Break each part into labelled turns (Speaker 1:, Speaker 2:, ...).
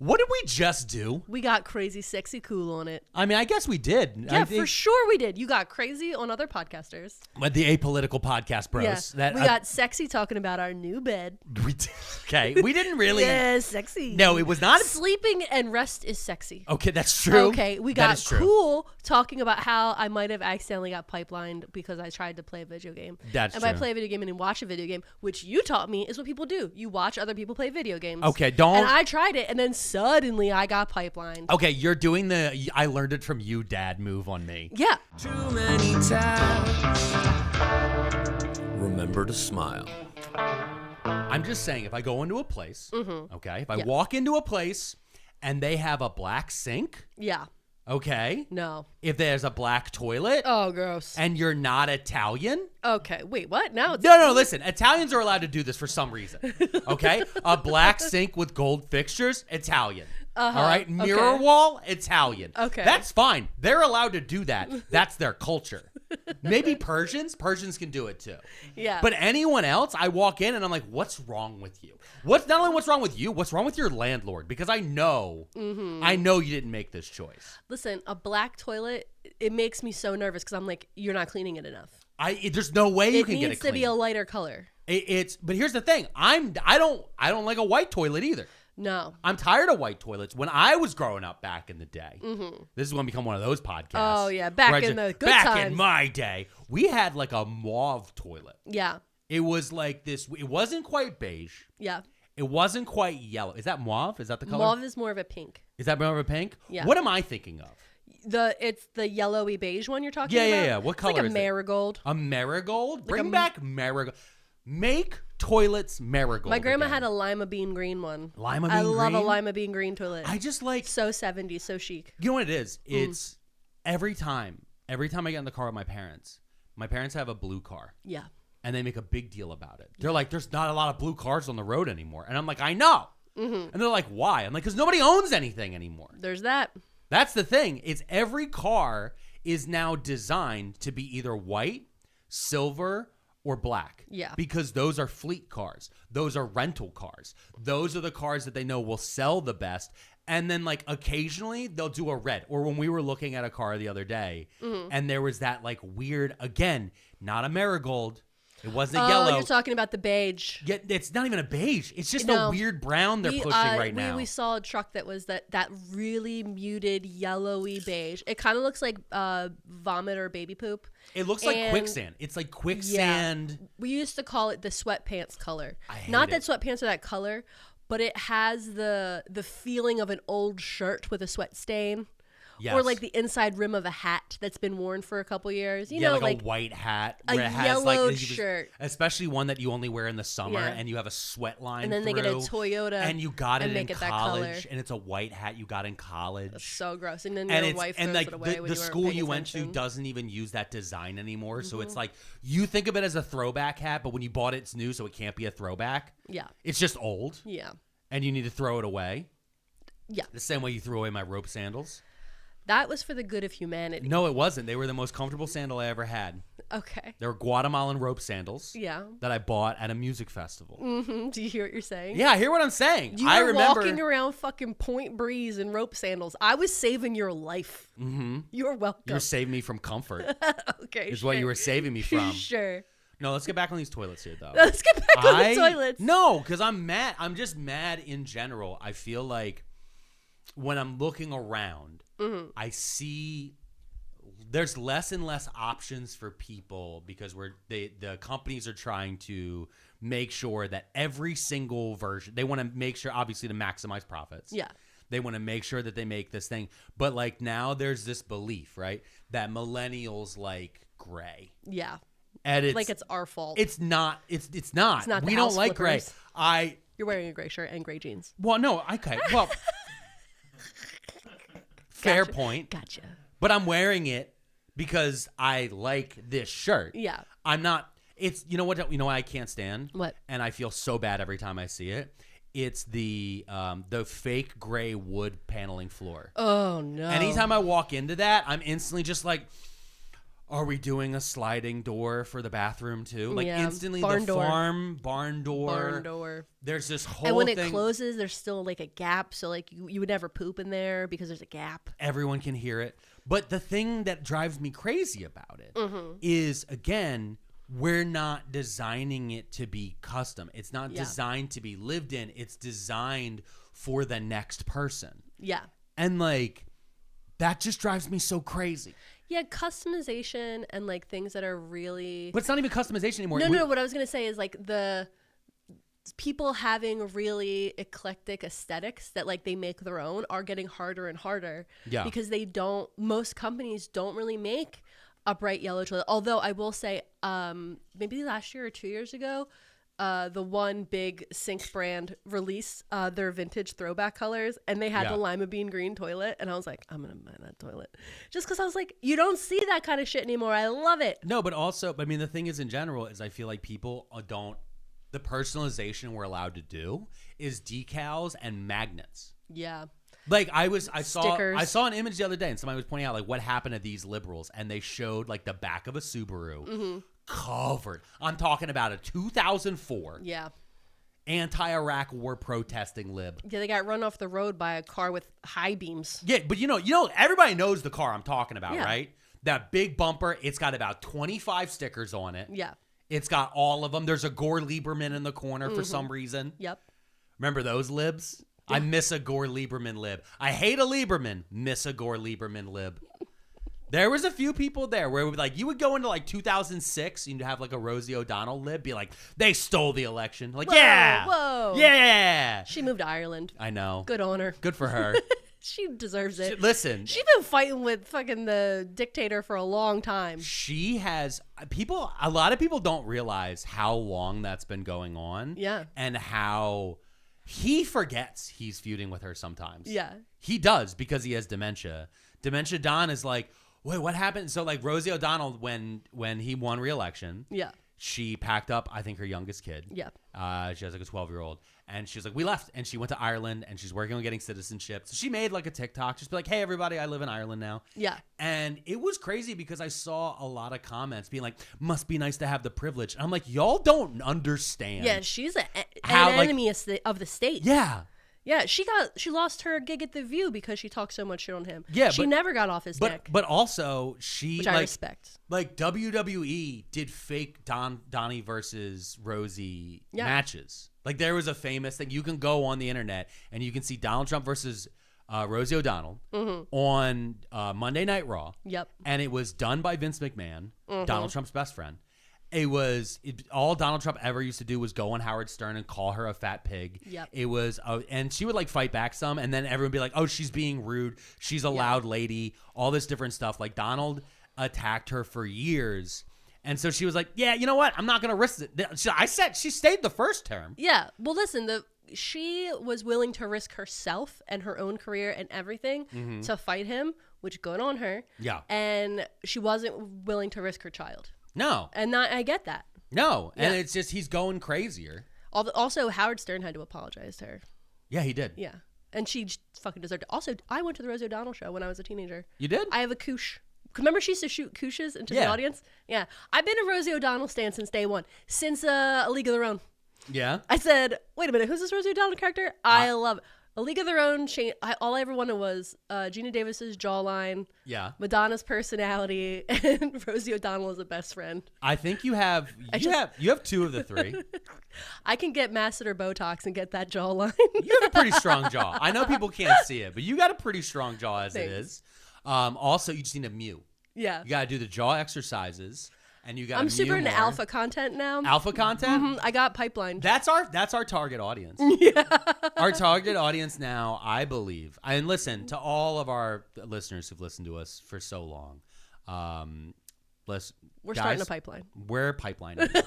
Speaker 1: What did we just do?
Speaker 2: We got crazy, sexy, cool on it.
Speaker 1: I mean, I guess we did.
Speaker 2: Yeah, for sure we did. You got crazy on other podcasters.
Speaker 1: But the apolitical podcast bros.
Speaker 2: Yeah. We got sexy talking about our new bed.
Speaker 1: Okay, we didn't really.
Speaker 2: Yeah, sexy.
Speaker 1: No, it was not.
Speaker 2: Sleeping and rest is sexy.
Speaker 1: Okay, that's true.
Speaker 2: Okay, we got cool talking about how I might have accidentally got pipelined because I tried to play a video game.
Speaker 1: That's
Speaker 2: and
Speaker 1: true.
Speaker 2: by play a video game and watch a video game, which you taught me is what people do. You watch other people play video games.
Speaker 1: Okay, don't.
Speaker 2: And I tried it, and then suddenly I got pipelined.
Speaker 1: Okay, you're doing the I learned it from you, Dad move on me.
Speaker 2: Yeah.
Speaker 3: Too many times. Remember to smile.
Speaker 1: I'm just saying, if I go into a place, okay, if I
Speaker 2: Yeah.
Speaker 1: walk into a place and they have a black sink,
Speaker 2: Yeah.
Speaker 1: okay,
Speaker 2: No.
Speaker 1: if there's a black toilet,
Speaker 2: Oh, gross.
Speaker 1: and you're not Italian,
Speaker 2: Okay. Wait, what? Now it's
Speaker 1: no, listen, Italians are allowed to do this for some reason, okay? A black sink with gold fixtures, Italian. All right, mirror wall, Italian.
Speaker 2: Okay.
Speaker 1: That's fine. They're allowed to do that. That's their culture. Maybe Persians can do it too.
Speaker 2: Yeah.
Speaker 1: But anyone else, I walk in and I'm like, what's wrong with you? Not only what's wrong with you, what's wrong with your landlord? Because I know you didn't make this choice.
Speaker 2: Listen, a black toilet, it makes me so nervous because I'm like, you're not cleaning it enough.
Speaker 1: There's no way you can get it clean.
Speaker 2: It needs to be a lighter color.
Speaker 1: But here's the thing. I don't like a white toilet either.
Speaker 2: No.
Speaker 1: I'm tired of white toilets. When I was growing up back in the day, this is going to become one of those podcasts.
Speaker 2: Oh, yeah. Back in the good
Speaker 1: times.
Speaker 2: times.
Speaker 1: Back in my day, we had like a mauve toilet.
Speaker 2: Yeah.
Speaker 1: It was like this. It wasn't quite beige.
Speaker 2: Yeah.
Speaker 1: It wasn't quite yellow. Is that mauve? Is that the color?
Speaker 2: Mauve is more of a pink.
Speaker 1: Is that more of a pink?
Speaker 2: Yeah.
Speaker 1: What am I thinking of?
Speaker 2: It's the yellowy beige one you're talking about?
Speaker 1: Yeah. What color
Speaker 2: like
Speaker 1: is
Speaker 2: a marigold.
Speaker 1: It? A marigold? Bring back marigold. Make toilets marigold.
Speaker 2: My grandma
Speaker 1: again.
Speaker 2: had a lima bean green one.
Speaker 1: Lima bean
Speaker 2: I
Speaker 1: green?
Speaker 2: love a lima bean green toilet.
Speaker 1: I just like...
Speaker 2: So 70s, so chic.
Speaker 1: You know what it is? It's every time I get in the car with my parents have a blue car.
Speaker 2: Yeah.
Speaker 1: And they make a big deal about it. They're like, there's not a lot of blue cars on the road anymore. And I'm like, I know. And they're like, why? I'm like, because nobody owns anything anymore.
Speaker 2: There's that.
Speaker 1: That's the thing. It's every car is now designed to be either white, silver, or black.
Speaker 2: Yeah.
Speaker 1: Because those are fleet cars. Those are rental cars. Those are the cars that they know will sell the best. And then like occasionally they'll do a red. Or when we were looking at a car the other day and there was that like weird, again, not a marigold. It wasn't yellow.
Speaker 2: Oh, you're talking about the beige.
Speaker 1: Yeah, it's not even a beige. It's just a weird brown they're pushing right now.
Speaker 2: We saw a truck that was that really muted yellowy beige. It kind of looks like vomit or baby poop.
Speaker 1: It looks like quicksand. It's like quicksand.
Speaker 2: Yeah. We used to call it the sweatpants color.
Speaker 1: I hate
Speaker 2: Not
Speaker 1: it.
Speaker 2: that sweatpants are that color, but it has the feeling of an old shirt with a sweat stain.
Speaker 1: Yes.
Speaker 2: Or like the inside rim of a hat that's been worn for a couple years. You
Speaker 1: yeah,
Speaker 2: know,
Speaker 1: like a white hat.
Speaker 2: a
Speaker 1: where it has
Speaker 2: yellowed shirt.
Speaker 1: Especially one that you only wear in the summer
Speaker 2: Yeah.
Speaker 1: and you have a sweat line
Speaker 2: And then they get a
Speaker 1: through,
Speaker 2: Toyota
Speaker 1: and you got
Speaker 2: and
Speaker 1: it in
Speaker 2: make it that
Speaker 1: college
Speaker 2: color.
Speaker 1: and it's a white hat you got in college.
Speaker 2: That's so gross. And then
Speaker 1: and
Speaker 2: your
Speaker 1: it's
Speaker 2: wife
Speaker 1: and
Speaker 2: throws
Speaker 1: like
Speaker 2: it away when
Speaker 1: the
Speaker 2: you weren't
Speaker 1: school
Speaker 2: paying
Speaker 1: you went to
Speaker 2: attention.
Speaker 1: doesn't even use that design anymore. So it's like you think of it as a throwback hat, but when you bought it, it's new, so it can't be a throwback.
Speaker 2: Yeah.
Speaker 1: It's just old.
Speaker 2: Yeah.
Speaker 1: And you need to throw it away.
Speaker 2: Yeah.
Speaker 1: The same way you threw away my rope sandals.
Speaker 2: That was for the good of humanity.
Speaker 1: No, it wasn't. They were the most comfortable sandal I ever had.
Speaker 2: Okay.
Speaker 1: They were Guatemalan rope sandals.
Speaker 2: Yeah.
Speaker 1: That I bought at a music festival.
Speaker 2: Do you hear what you're saying?
Speaker 1: Yeah, I hear what I'm saying.
Speaker 2: You
Speaker 1: I
Speaker 2: were
Speaker 1: remember
Speaker 2: walking around fucking Point Breeze in rope sandals. I was saving your life. Mm-hmm. You're welcome.
Speaker 1: You were saving me from comfort.
Speaker 2: Okay,
Speaker 1: Is what you were saving me from.
Speaker 2: Sure.
Speaker 1: No, let's get back on these toilets here, though.
Speaker 2: Let's get back on the toilets.
Speaker 1: No, because I'm mad. I'm just mad in general. I feel like when I'm looking around, I see there's less and less options for people because the companies are trying to make sure that every single version, they want to make sure, obviously, to maximize profits.
Speaker 2: Yeah.
Speaker 1: They want to make sure that they make this thing. But like now there's this belief, right, that millennials like gray.
Speaker 2: Yeah.
Speaker 1: And it's
Speaker 2: like it's our fault.
Speaker 1: It's not. It's not.
Speaker 2: It's not the
Speaker 1: we
Speaker 2: house
Speaker 1: don't like
Speaker 2: flippers.
Speaker 1: gray.
Speaker 2: You're wearing a gray shirt and gray jeans.
Speaker 1: Well, no. Okay. Well, fair
Speaker 2: Gotcha.
Speaker 1: point.
Speaker 2: Gotcha.
Speaker 1: But I'm wearing it because I like this shirt.
Speaker 2: Yeah.
Speaker 1: I'm not. It's you know what I can't stand.
Speaker 2: What?
Speaker 1: And I feel so bad every time I see it. It's the fake gray wood paneling floor.
Speaker 2: Oh no.
Speaker 1: Anytime I walk into that, I'm instantly just like, are we doing a sliding door for the bathroom too? Like instantly
Speaker 2: barn
Speaker 1: the
Speaker 2: door.
Speaker 1: barn door. There's this whole
Speaker 2: and when
Speaker 1: thing.
Speaker 2: it closes, there's still like a gap. So like you would never poop in there because there's a gap.
Speaker 1: Everyone can hear it. But the thing that drives me crazy about it is, again, we're not designing it to be custom. It's not designed to be lived in. It's designed for the next person.
Speaker 2: Yeah.
Speaker 1: And like, that just drives me so crazy.
Speaker 2: Yeah, customization and like things that are really.
Speaker 1: But it's not even customization anymore.
Speaker 2: No. What I was gonna say is like the people having really eclectic aesthetics that like they make their own are getting harder and harder.
Speaker 1: Yeah.
Speaker 2: Because most companies don't really make a bright yellow toilet. Although I will say, maybe last year or 2 years ago, the one big sink brand released their vintage throwback colors, and they had the lima bean green toilet, and I was like, I'm gonna buy that toilet just because I was like, you don't see that kind of shit anymore. I love it.
Speaker 1: No, but also, I mean, the thing is, in general, is I feel like people don't. The personalization we're allowed to do is decals and magnets.
Speaker 2: Yeah.
Speaker 1: Like I saw an image the other day, and somebody was pointing out like what happened to these liberals, and they showed like the back of a Subaru covered. I'm talking about a 2004 anti-Iraq war protesting lib.
Speaker 2: Yeah, they got run off the road by a car with high beams.
Speaker 1: Yeah, but you know, everybody knows the car I'm talking about, right? That big bumper. It's got about 25 stickers on it.
Speaker 2: Yeah.
Speaker 1: It's got all of them. There's a Gore Lieberman in the corner for some reason.
Speaker 2: Yep.
Speaker 1: Remember those libs? Yeah. I miss a Gore Lieberman lib. I hate a Lieberman. Miss a Gore Lieberman lib. There was a few people there where like you would go into like 2006 and you'd have like a Rosie O'Donnell lib, be like, they stole the election. Like,
Speaker 2: whoa.
Speaker 1: Yeah.
Speaker 2: She moved to Ireland.
Speaker 1: I know.
Speaker 2: Good on her.
Speaker 1: Good for her.
Speaker 2: She deserves it.
Speaker 1: Listen.
Speaker 2: She's been fighting with fucking the dictator for a long time.
Speaker 1: She has a lot of people don't realize how long that's been going on.
Speaker 2: Yeah.
Speaker 1: And how he forgets he's feuding with her sometimes.
Speaker 2: Yeah.
Speaker 1: He does because he has dementia. Dementia Don is like, wait, what happened? So like Rosie O'Donnell, when he won re-election, she packed up, I think, her youngest kid.
Speaker 2: Yeah.
Speaker 1: She has like a 12-year-old. And she was like, we left. And she went to Ireland and she's working on getting citizenship. So she made like a TikTok. Just be like, hey, everybody, I live in Ireland now.
Speaker 2: Yeah.
Speaker 1: And it was crazy because I saw a lot of comments being like, must be nice to have the privilege. And I'm like, y'all don't understand.
Speaker 2: Yeah, she's an enemy of the state.
Speaker 1: Yeah.
Speaker 2: Yeah, she lost her gig at The View because she talked so much shit on him.
Speaker 1: Yeah,
Speaker 2: she never got off his neck.
Speaker 1: But also
Speaker 2: which I respect.
Speaker 1: Like WWE did fake Donnie versus Rosie matches. Like there was a famous thing. You can go on the internet and you can see Donald Trump versus Rosie O'Donnell on Monday Night Raw.
Speaker 2: Yep.
Speaker 1: And it was done by Vince McMahon, Donald Trump's best friend. All Donald Trump ever used to do was go on Howard Stern and call her a fat pig.
Speaker 2: Yep.
Speaker 1: It was, and she would like fight back some, and then everyone would be like, oh, she's being rude. She's a loud lady. All this different stuff. Like Donald attacked her for years. And so she was like, yeah, you know what? I'm not going to risk it. I said she stayed the first term.
Speaker 2: Yeah. Well, listen, she was willing to risk herself and her own career and everything to fight him, which good on her. Yeah. And she wasn't willing to risk her child.
Speaker 1: No.
Speaker 2: And I get that.
Speaker 1: No. And it's just he's going crazier.
Speaker 2: Also, Howard Stern had to apologize to her.
Speaker 1: Yeah, he did.
Speaker 2: Yeah. And she fucking deserved it. Also, I went to the Rosie O'Donnell show when I was a teenager.
Speaker 1: You did?
Speaker 2: I have a koosh. Remember she used to shoot kooshes into the audience? Yeah. I've been a Rosie O'Donnell stan since day one. Since A League of Their Own.
Speaker 1: Yeah?
Speaker 2: I said, wait a minute, who's this Rosie O'Donnell character? I love it. A League of Their Own, all I ever wanted was Gina Davis's jawline, Madonna's personality, and Rosie O'Donnell as a best friend.
Speaker 1: I think you have two of the three.
Speaker 2: I can get masseter Botox and get that jawline.
Speaker 1: You have a pretty strong jaw. I know people can't see it, but you got a pretty strong jaw as it is. Also, you just need a mew. Yeah. You got to do the jaw exercises. And you got.
Speaker 2: I'm super into alpha content now.
Speaker 1: Alpha content?
Speaker 2: Mm-hmm. I got pipeline.
Speaker 1: That's our target audience. Yeah. Our target audience now, I believe. And listen to all of our listeners who've listened to us for so long.
Speaker 2: We're starting a pipeline.
Speaker 1: We're pipelining.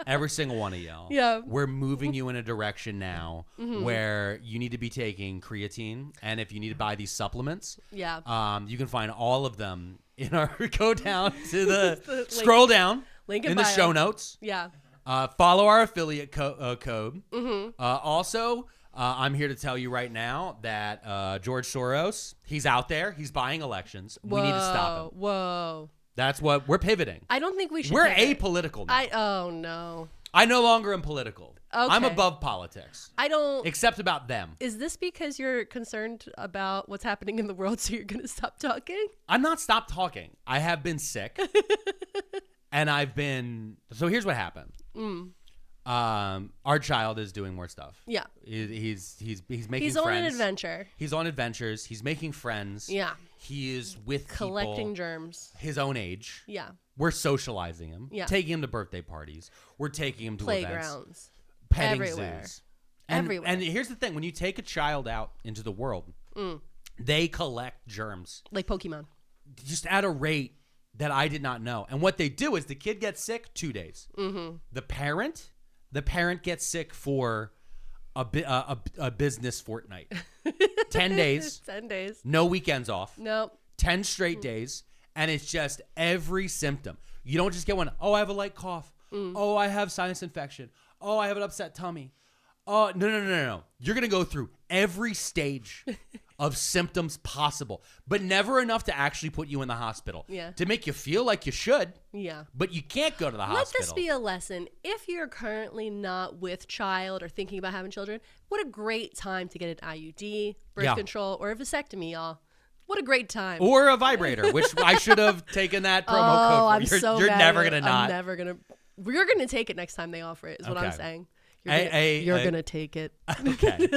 Speaker 1: Every single one of y'all.
Speaker 2: Yeah.
Speaker 1: We're moving you in a direction now where you need to be taking creatine, and if you need to buy these supplements, you can find all of them in our go down to the scroll down
Speaker 2: link
Speaker 1: in
Speaker 2: bio.
Speaker 1: The show notes.
Speaker 2: Yeah.
Speaker 1: Follow our affiliate code. Also, I'm here to tell you right now that George Soros, he's out there. He's buying elections. We need to stop him.
Speaker 2: Whoa.
Speaker 1: That's what we're pivoting.
Speaker 2: I don't think we should.
Speaker 1: We're
Speaker 2: pivot.
Speaker 1: apolitical now.
Speaker 2: Oh no.
Speaker 1: I no longer am political.
Speaker 2: Okay.
Speaker 1: I'm above politics.
Speaker 2: I don't.
Speaker 1: Except about them.
Speaker 2: Is this because you're concerned about what's happening in the world, so you're going to stop talking?
Speaker 1: I'm not stopped talking. I have been sick. And I've been. So here's what happened. Our child is doing more stuff.
Speaker 2: Yeah.
Speaker 1: He's making friends.
Speaker 2: He's on an adventure.
Speaker 1: He's on adventures. He's making friends.
Speaker 2: Yeah.
Speaker 1: He is with
Speaker 2: Collecting
Speaker 1: people
Speaker 2: germs.
Speaker 1: his own age.
Speaker 2: Yeah.
Speaker 1: We're socializing him.
Speaker 2: Yeah.
Speaker 1: Taking him to birthday parties. We're taking him to events.
Speaker 2: Playgrounds.
Speaker 1: Petting
Speaker 2: Everywhere.
Speaker 1: zoos.
Speaker 2: Everywhere.
Speaker 1: And here's the thing. When you take a child out into the world, they collect germs.
Speaker 2: Like Pokemon.
Speaker 1: Just at a rate that I did not know. And what they do is the kid gets sick 2 days. Mm-hmm. The parent gets sick for a business fortnight. 10 days.
Speaker 2: 10 days.
Speaker 1: No weekends off.
Speaker 2: Nope.
Speaker 1: 10 straight days. And it's just every symptom. You don't just get one. Oh, I have a light cough. Oh, I have sinus infection. Oh, I have an upset tummy. Oh, no. You're going to go through every stage of symptoms possible, but never enough to actually put you in the hospital.
Speaker 2: Yeah.
Speaker 1: To make you feel like you should.
Speaker 2: Yeah.
Speaker 1: But you can't go to the
Speaker 2: Let
Speaker 1: hospital.
Speaker 2: this be a lesson. If you're currently not with child or thinking about having children, what a great time to get an IUD, birth control, or a vasectomy, y'all. What a great time.
Speaker 1: Or a vibrator, which I should have taken that promo code for.
Speaker 2: I'm so
Speaker 1: You're
Speaker 2: mad
Speaker 1: never
Speaker 2: at
Speaker 1: going to
Speaker 2: it.
Speaker 1: not.
Speaker 2: I'm never going to. We're going to take it next time they offer it, is what I'm
Speaker 1: Okay.
Speaker 2: saying. You're going to take it.
Speaker 1: Okay.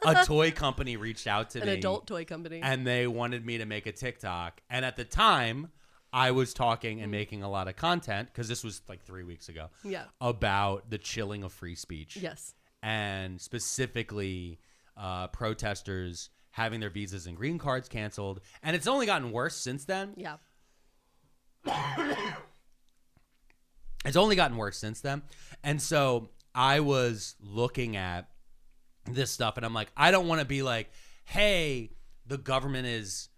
Speaker 1: A toy company reached out to
Speaker 2: An
Speaker 1: me.
Speaker 2: adult toy company.
Speaker 1: And they wanted me to make a TikTok. And at the time, I was talking and making a lot of content, because this was like 3 weeks ago, about the chilling of free speech.
Speaker 2: Yes.
Speaker 1: And specifically protesters having their visas and green cards canceled. And it's only gotten worse since then.
Speaker 2: Yeah.
Speaker 1: It's only gotten worse since then. And so I was looking at this stuff and I'm like, I don't want to be like, hey, the government is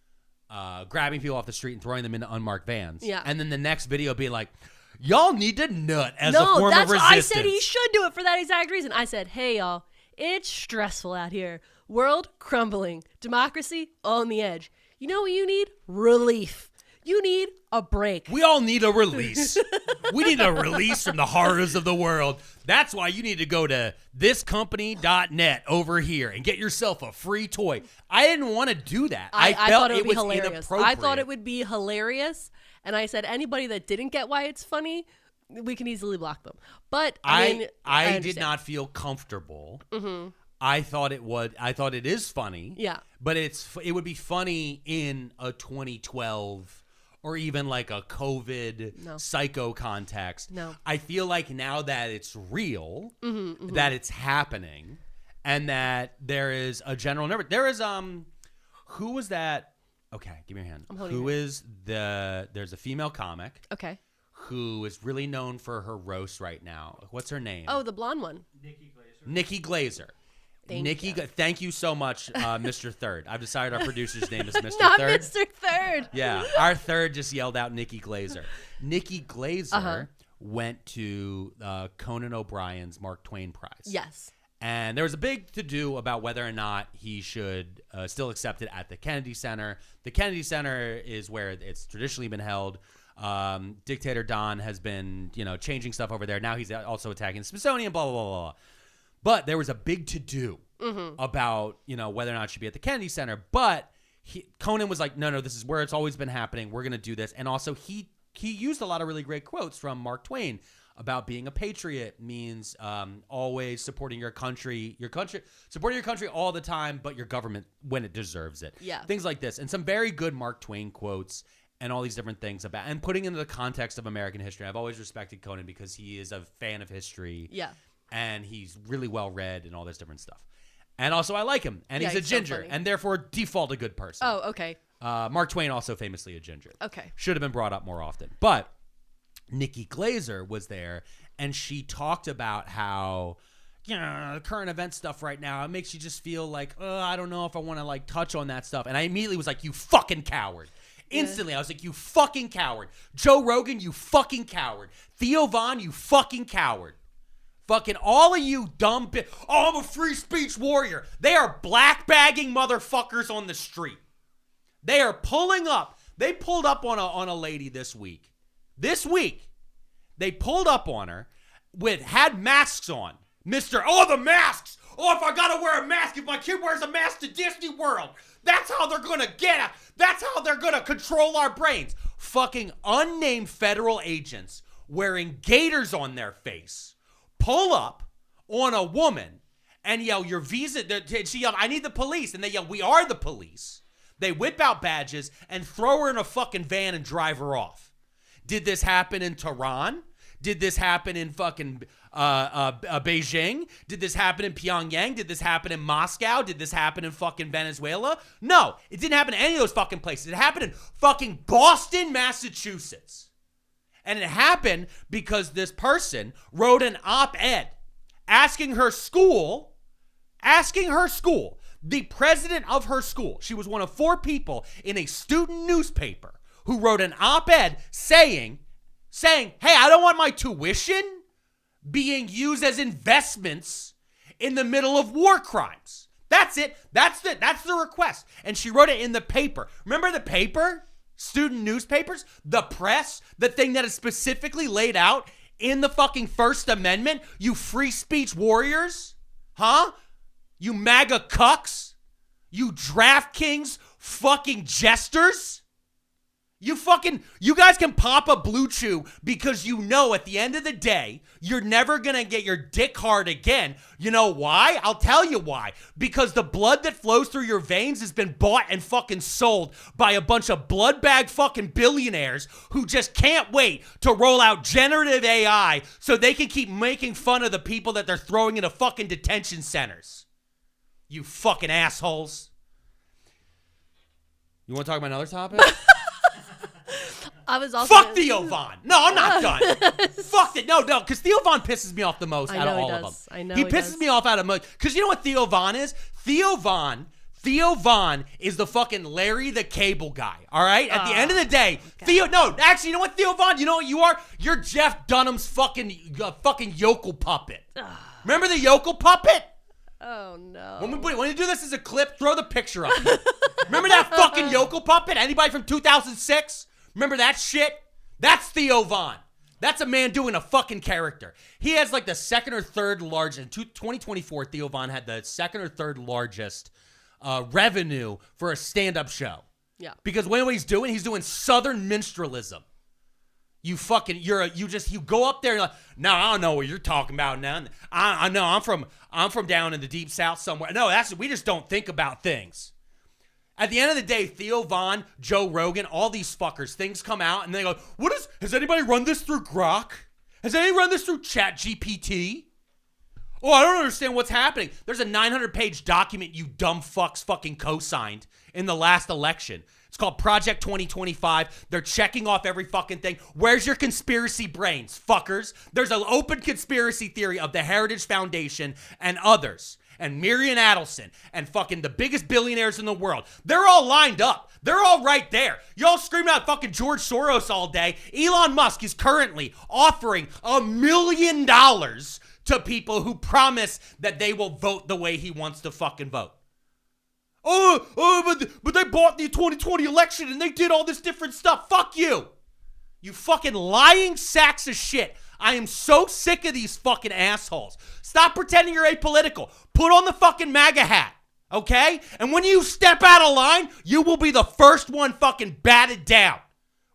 Speaker 1: grabbing people off the street and throwing them into unmarked vans.
Speaker 2: Yeah.
Speaker 1: And then the next video be like, y'all need to nut as a form
Speaker 2: that's
Speaker 1: of
Speaker 2: what
Speaker 1: resistance.
Speaker 2: I said he should do it for that exact reason. I said, hey, y'all, it's stressful out here. World crumbling. Democracy on the edge. You know what you need? Relief. You need a break.
Speaker 1: We all need a release. We need a release from the horrors of the world. That's why you need to go to thiscompany.net over here and get yourself a free toy. I didn't want to do that. I felt
Speaker 2: thought it would be
Speaker 1: was
Speaker 2: hilarious.
Speaker 1: inappropriate.
Speaker 2: I thought it would be hilarious. And I said, anybody that didn't get why it's funny, we can easily block them. But I mean,
Speaker 1: I did
Speaker 2: understand.
Speaker 1: not feel comfortable. Mm-hmm. I thought it is funny.
Speaker 2: Yeah.
Speaker 1: But it would be funny in a 2012 or even like a COVID psycho context.
Speaker 2: No.
Speaker 1: I feel like now that it's real, that it's happening, and that there is a general nervous. There is who was that? Okay, give me your hand. There's a female comic.
Speaker 2: Okay.
Speaker 1: Who is really known for her roast right now. What's her name?
Speaker 2: Oh, the blonde one.
Speaker 1: Nikki Glazer. Thank you so much, Mr. Third. I've decided our producer's name is Mr.
Speaker 2: Not
Speaker 1: Third.
Speaker 2: Mr. Third.
Speaker 1: Yeah, our third just yelled out Nikki Glazer. Nikki Glazer went to Conan O'Brien's Mark Twain Prize.
Speaker 2: Yes.
Speaker 1: And there was a big to-do about whether or not he should still accept it at the Kennedy Center. The Kennedy Center is where it's traditionally been held. Dictator Don has been, changing stuff over there. Now he's also attacking the Smithsonian, blah, blah, blah, blah. But there was a big to-do about, whether or not it should be at the Kennedy Center. But Conan was like, no, this is where it's always been happening. We're going to do this. And also he used a lot of really great quotes from Mark Twain about being a patriot means always supporting your country, supporting your country all the time, but your government when it deserves it.
Speaker 2: Yeah.
Speaker 1: Things like this. And some very good Mark Twain quotes and all these different things about, and putting into the context of American history. I've always respected Conan because he is a fan of history. Yeah. And he's really well read and all this different stuff. And also I like him. And he's a ginger and therefore default a good person.
Speaker 2: Oh, okay.
Speaker 1: Mark Twain also famously a ginger.
Speaker 2: Okay.
Speaker 1: Should have been brought up more often. But Nikki Glazer was there and she talked about how, current event stuff right now, it makes you just feel like, I don't know if I want to touch on that stuff. And I immediately was like, you fucking coward. Instantly, I was like, you fucking coward. Joe Rogan, you fucking coward. Theo Von, you fucking coward. Fucking all of you dumb I'm a free speech warrior. They are black bagging motherfuckers on the street. They are pulling up. They pulled up on a lady this week. This week, they pulled up on her had masks on. The masks. Oh, if I gotta wear a mask, if my kid wears a mask to Disney World, that's how they're gonna get it. That's how they're gonna control our brains. Fucking unnamed federal agents wearing gaiters on their face pull up on a woman and yell, your visa, she yelled, I need the police. And they yell, we are the police. They whip out badges and throw her in a fucking van and drive her off. Did this happen in Tehran? Did this happen in fucking Beijing? Did this happen in Pyongyang? Did this happen in Moscow? Did this happen in fucking Venezuela? No, it didn't happen in any of those fucking places. It happened in fucking Boston, Massachusetts. And it happened because this person wrote an op-ed asking her school, the president of her school, she was one of 4 people in a student newspaper who wrote an op-ed saying, hey, I don't want my tuition being used as investments in the middle of war crimes. That's it. That's the request. And she wrote it in the paper. Remember the paper? Student newspapers? The press? The thing that is specifically laid out in the fucking First Amendment? You free speech warriors? Huh? You MAGA cucks? You DraftKings fucking jesters? You guys can pop a Blue Chew because you know at the end of the day, you're never going to get your dick hard again. You know why? I'll tell you why. Because the blood that flows through your veins has been bought and fucking sold by a bunch of blood bag fucking billionaires who just can't wait to roll out generative AI so they can keep making fun of the people that they're throwing into fucking detention centers. You fucking assholes. You want to talk about another topic?
Speaker 2: I was also
Speaker 1: Fuck Theo Von. No, I'm not done. Fuck it. No, because Theo Von pisses me off the most out of all of them.
Speaker 2: I know
Speaker 1: he pisses me off out of most. Because you know what Theo Von is? Theo Von is the fucking Larry the Cable Guy. All right? At the end of the day, okay. You know what, Theo Von? You know what you are? You're Jeff Dunham's fucking yokel puppet. Remember the yokel puppet?
Speaker 2: Oh, no.
Speaker 1: When you do this as a clip, throw the picture up. Remember that fucking yokel puppet? Anybody from 2006? Remember that shit? That's Theo Von. That's a man doing a fucking character. He has like the second or third largest, in 2024, Theo Von had the second or third largest revenue for a stand-up show.
Speaker 2: Yeah. Because
Speaker 1: what he's doing Southern minstralism. You go up there and you're like, no, I don't know what you're talking about now. I know I'm from down in the deep south somewhere. No, we just don't think about things. At the end of the day, Theo Von, Joe Rogan, all these fuckers, things come out and they go, has anybody run this through GROK? Has anybody run this through ChatGPT? Oh, I don't understand what's happening. There's a 900-page document you dumb fucks fucking co-signed in the last election. It's called Project 2025. They're checking off every fucking thing. Where's your conspiracy brains, fuckers? There's an open conspiracy theory of the Heritage Foundation and others. And Miriam Adelson and fucking the biggest billionaires in the world. They're all lined up. They're all right there. Y'all screaming out fucking George Soros all day. Elon Musk is currently offering $1 million to people who promise that they will vote the way he wants to fucking vote. But they bought the 2020 election and they did all this different stuff. Fuck you. You fucking lying sacks of shit. I am so sick of these fucking assholes. Stop pretending you're apolitical. Put on the fucking MAGA hat, okay? And when you step out of line, you will be the first one fucking batted down.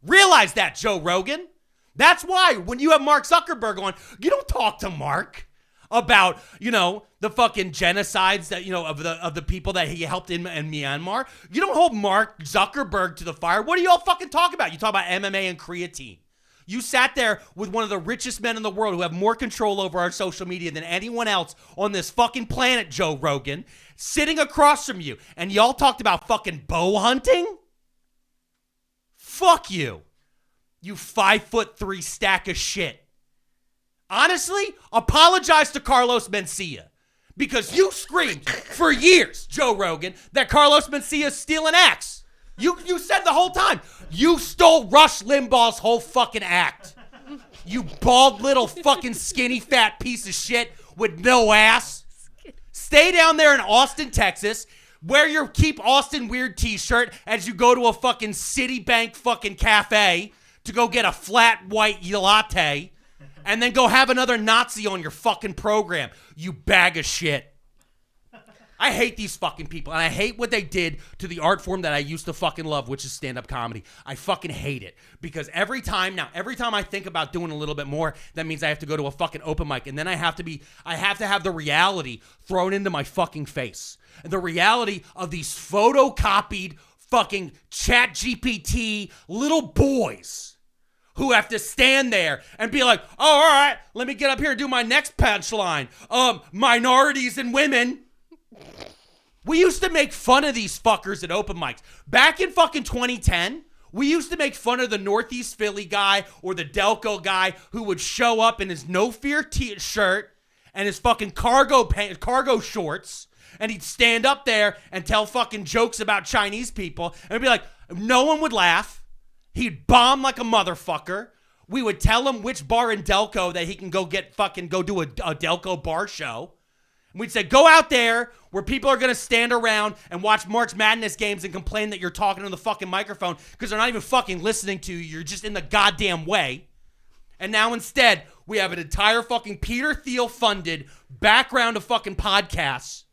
Speaker 1: Realize that, Joe Rogan. That's why when you have Mark Zuckerberg on, you don't talk to Mark about, the fucking genocides that, of the people that he helped in Myanmar. You don't hold Mark Zuckerberg to the fire. What do y'all fucking talk about? You talk about MMA and creatine. You sat there with one of the richest men in the world who have more control over our social media than anyone else on this fucking planet, Joe Rogan, sitting across from you, and y'all talked about fucking bow hunting? Fuck you. You 5'3" stack of shit. Honestly, apologize to Carlos Mencia. Because you screamed for years, Joe Rogan, that Carlos Mencia is stealing acts. You said the whole time, you stole Rush Limbaugh's whole fucking act. You bald little fucking skinny fat piece of shit with no ass. Stay down there in Austin, Texas. Wear your Keep Austin Weird t-shirt as you go to a fucking Citibank fucking cafe to go get a flat white latte and then go have another Nazi on your fucking program, you bag of shit. I hate these fucking people, and I hate what they did to the art form that I used to fucking love, which is stand-up comedy. I fucking hate it because every time I think about doing a little bit more, that means I have to go to a fucking open mic, and then I have to have the reality thrown into my fucking face. The reality of these photocopied fucking ChatGPT little boys who have to stand there and be like, oh, all right, let me get up here and do my next punchline. Minorities and women. We used to make fun of these fuckers at open mics. Back in fucking 2010, we used to make fun of the Northeast Philly guy or the Delco guy who would show up in his No Fear t-shirt and his fucking cargo shorts, and he'd stand up there and tell fucking jokes about Chinese people, and it'd be like, no one would laugh. He'd bomb like a motherfucker. We would tell him which bar in Delco that he can go do a Delco bar show. And we'd say, go out there where people are going to stand around and watch March Madness games and complain that you're talking to the fucking microphone because they're not even fucking listening to you. You're just in the goddamn way. And now instead, we have an entire fucking Peter Thiel funded background of fucking podcasts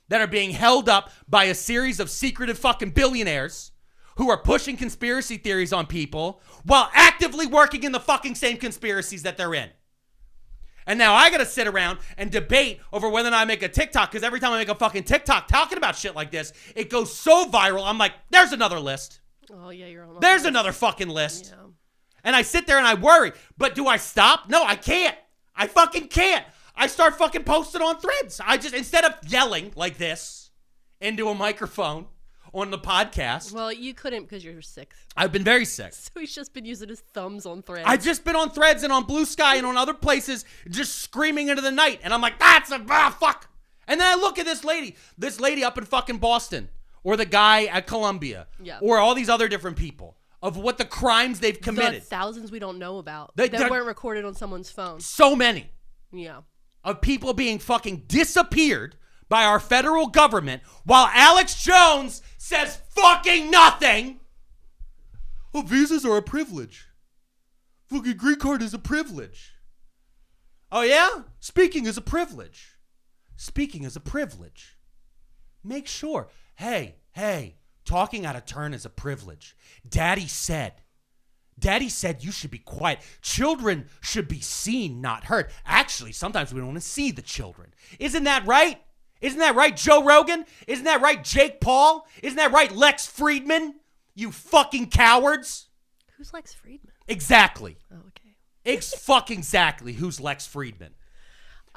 Speaker 1: that are being held up by a series of secretive fucking billionaires who are pushing conspiracy theories on people while actively working in the fucking same conspiracies that they're in. And now I got to sit around and debate over whether or not I make a TikTok, because every time I make a fucking TikTok talking about shit like this, it goes so viral. I'm like, there's another list.
Speaker 2: Oh, yeah, you're on.
Speaker 1: There's another fucking list.
Speaker 2: Yeah.
Speaker 1: And I sit there and I worry. But do I stop? No, I can't. I fucking can't. I start fucking posting on Threads. I just, instead of yelling like this into a microphone on the podcast.
Speaker 2: Well, you couldn't because you're sick.
Speaker 1: I've been very sick.
Speaker 2: So he's just been using his thumbs on Threads.
Speaker 1: I've just been on Threads and on Blue Sky and on other places just screaming into the night. And I'm like, fuck. And then I look at this lady up in fucking Boston, or the guy at Columbia, or all these other different people, of what the crimes they've committed.
Speaker 2: The thousands we don't know about
Speaker 1: that
Speaker 2: weren't recorded on someone's phone.
Speaker 1: So many.
Speaker 2: Yeah.
Speaker 1: Of people being fucking disappeared by our federal government while Alex Jones says fucking nothing. Oh, visas are a privilege. Fucking green card is a privilege. Oh, yeah? Speaking is a privilege. Speaking is a privilege. Make sure. Hey, talking out of turn is a privilege. Daddy said you should be quiet. Children should be seen, not heard. Actually, sometimes we don't want to see the children. Isn't that right? Isn't that right, Joe Rogan? Isn't that right, Jake Paul? Isn't that right, Lex Friedman? You fucking cowards.
Speaker 2: Who's Lex Friedman?
Speaker 1: Exactly.
Speaker 2: Oh, okay.
Speaker 1: Fucking exactly who's Lex Friedman.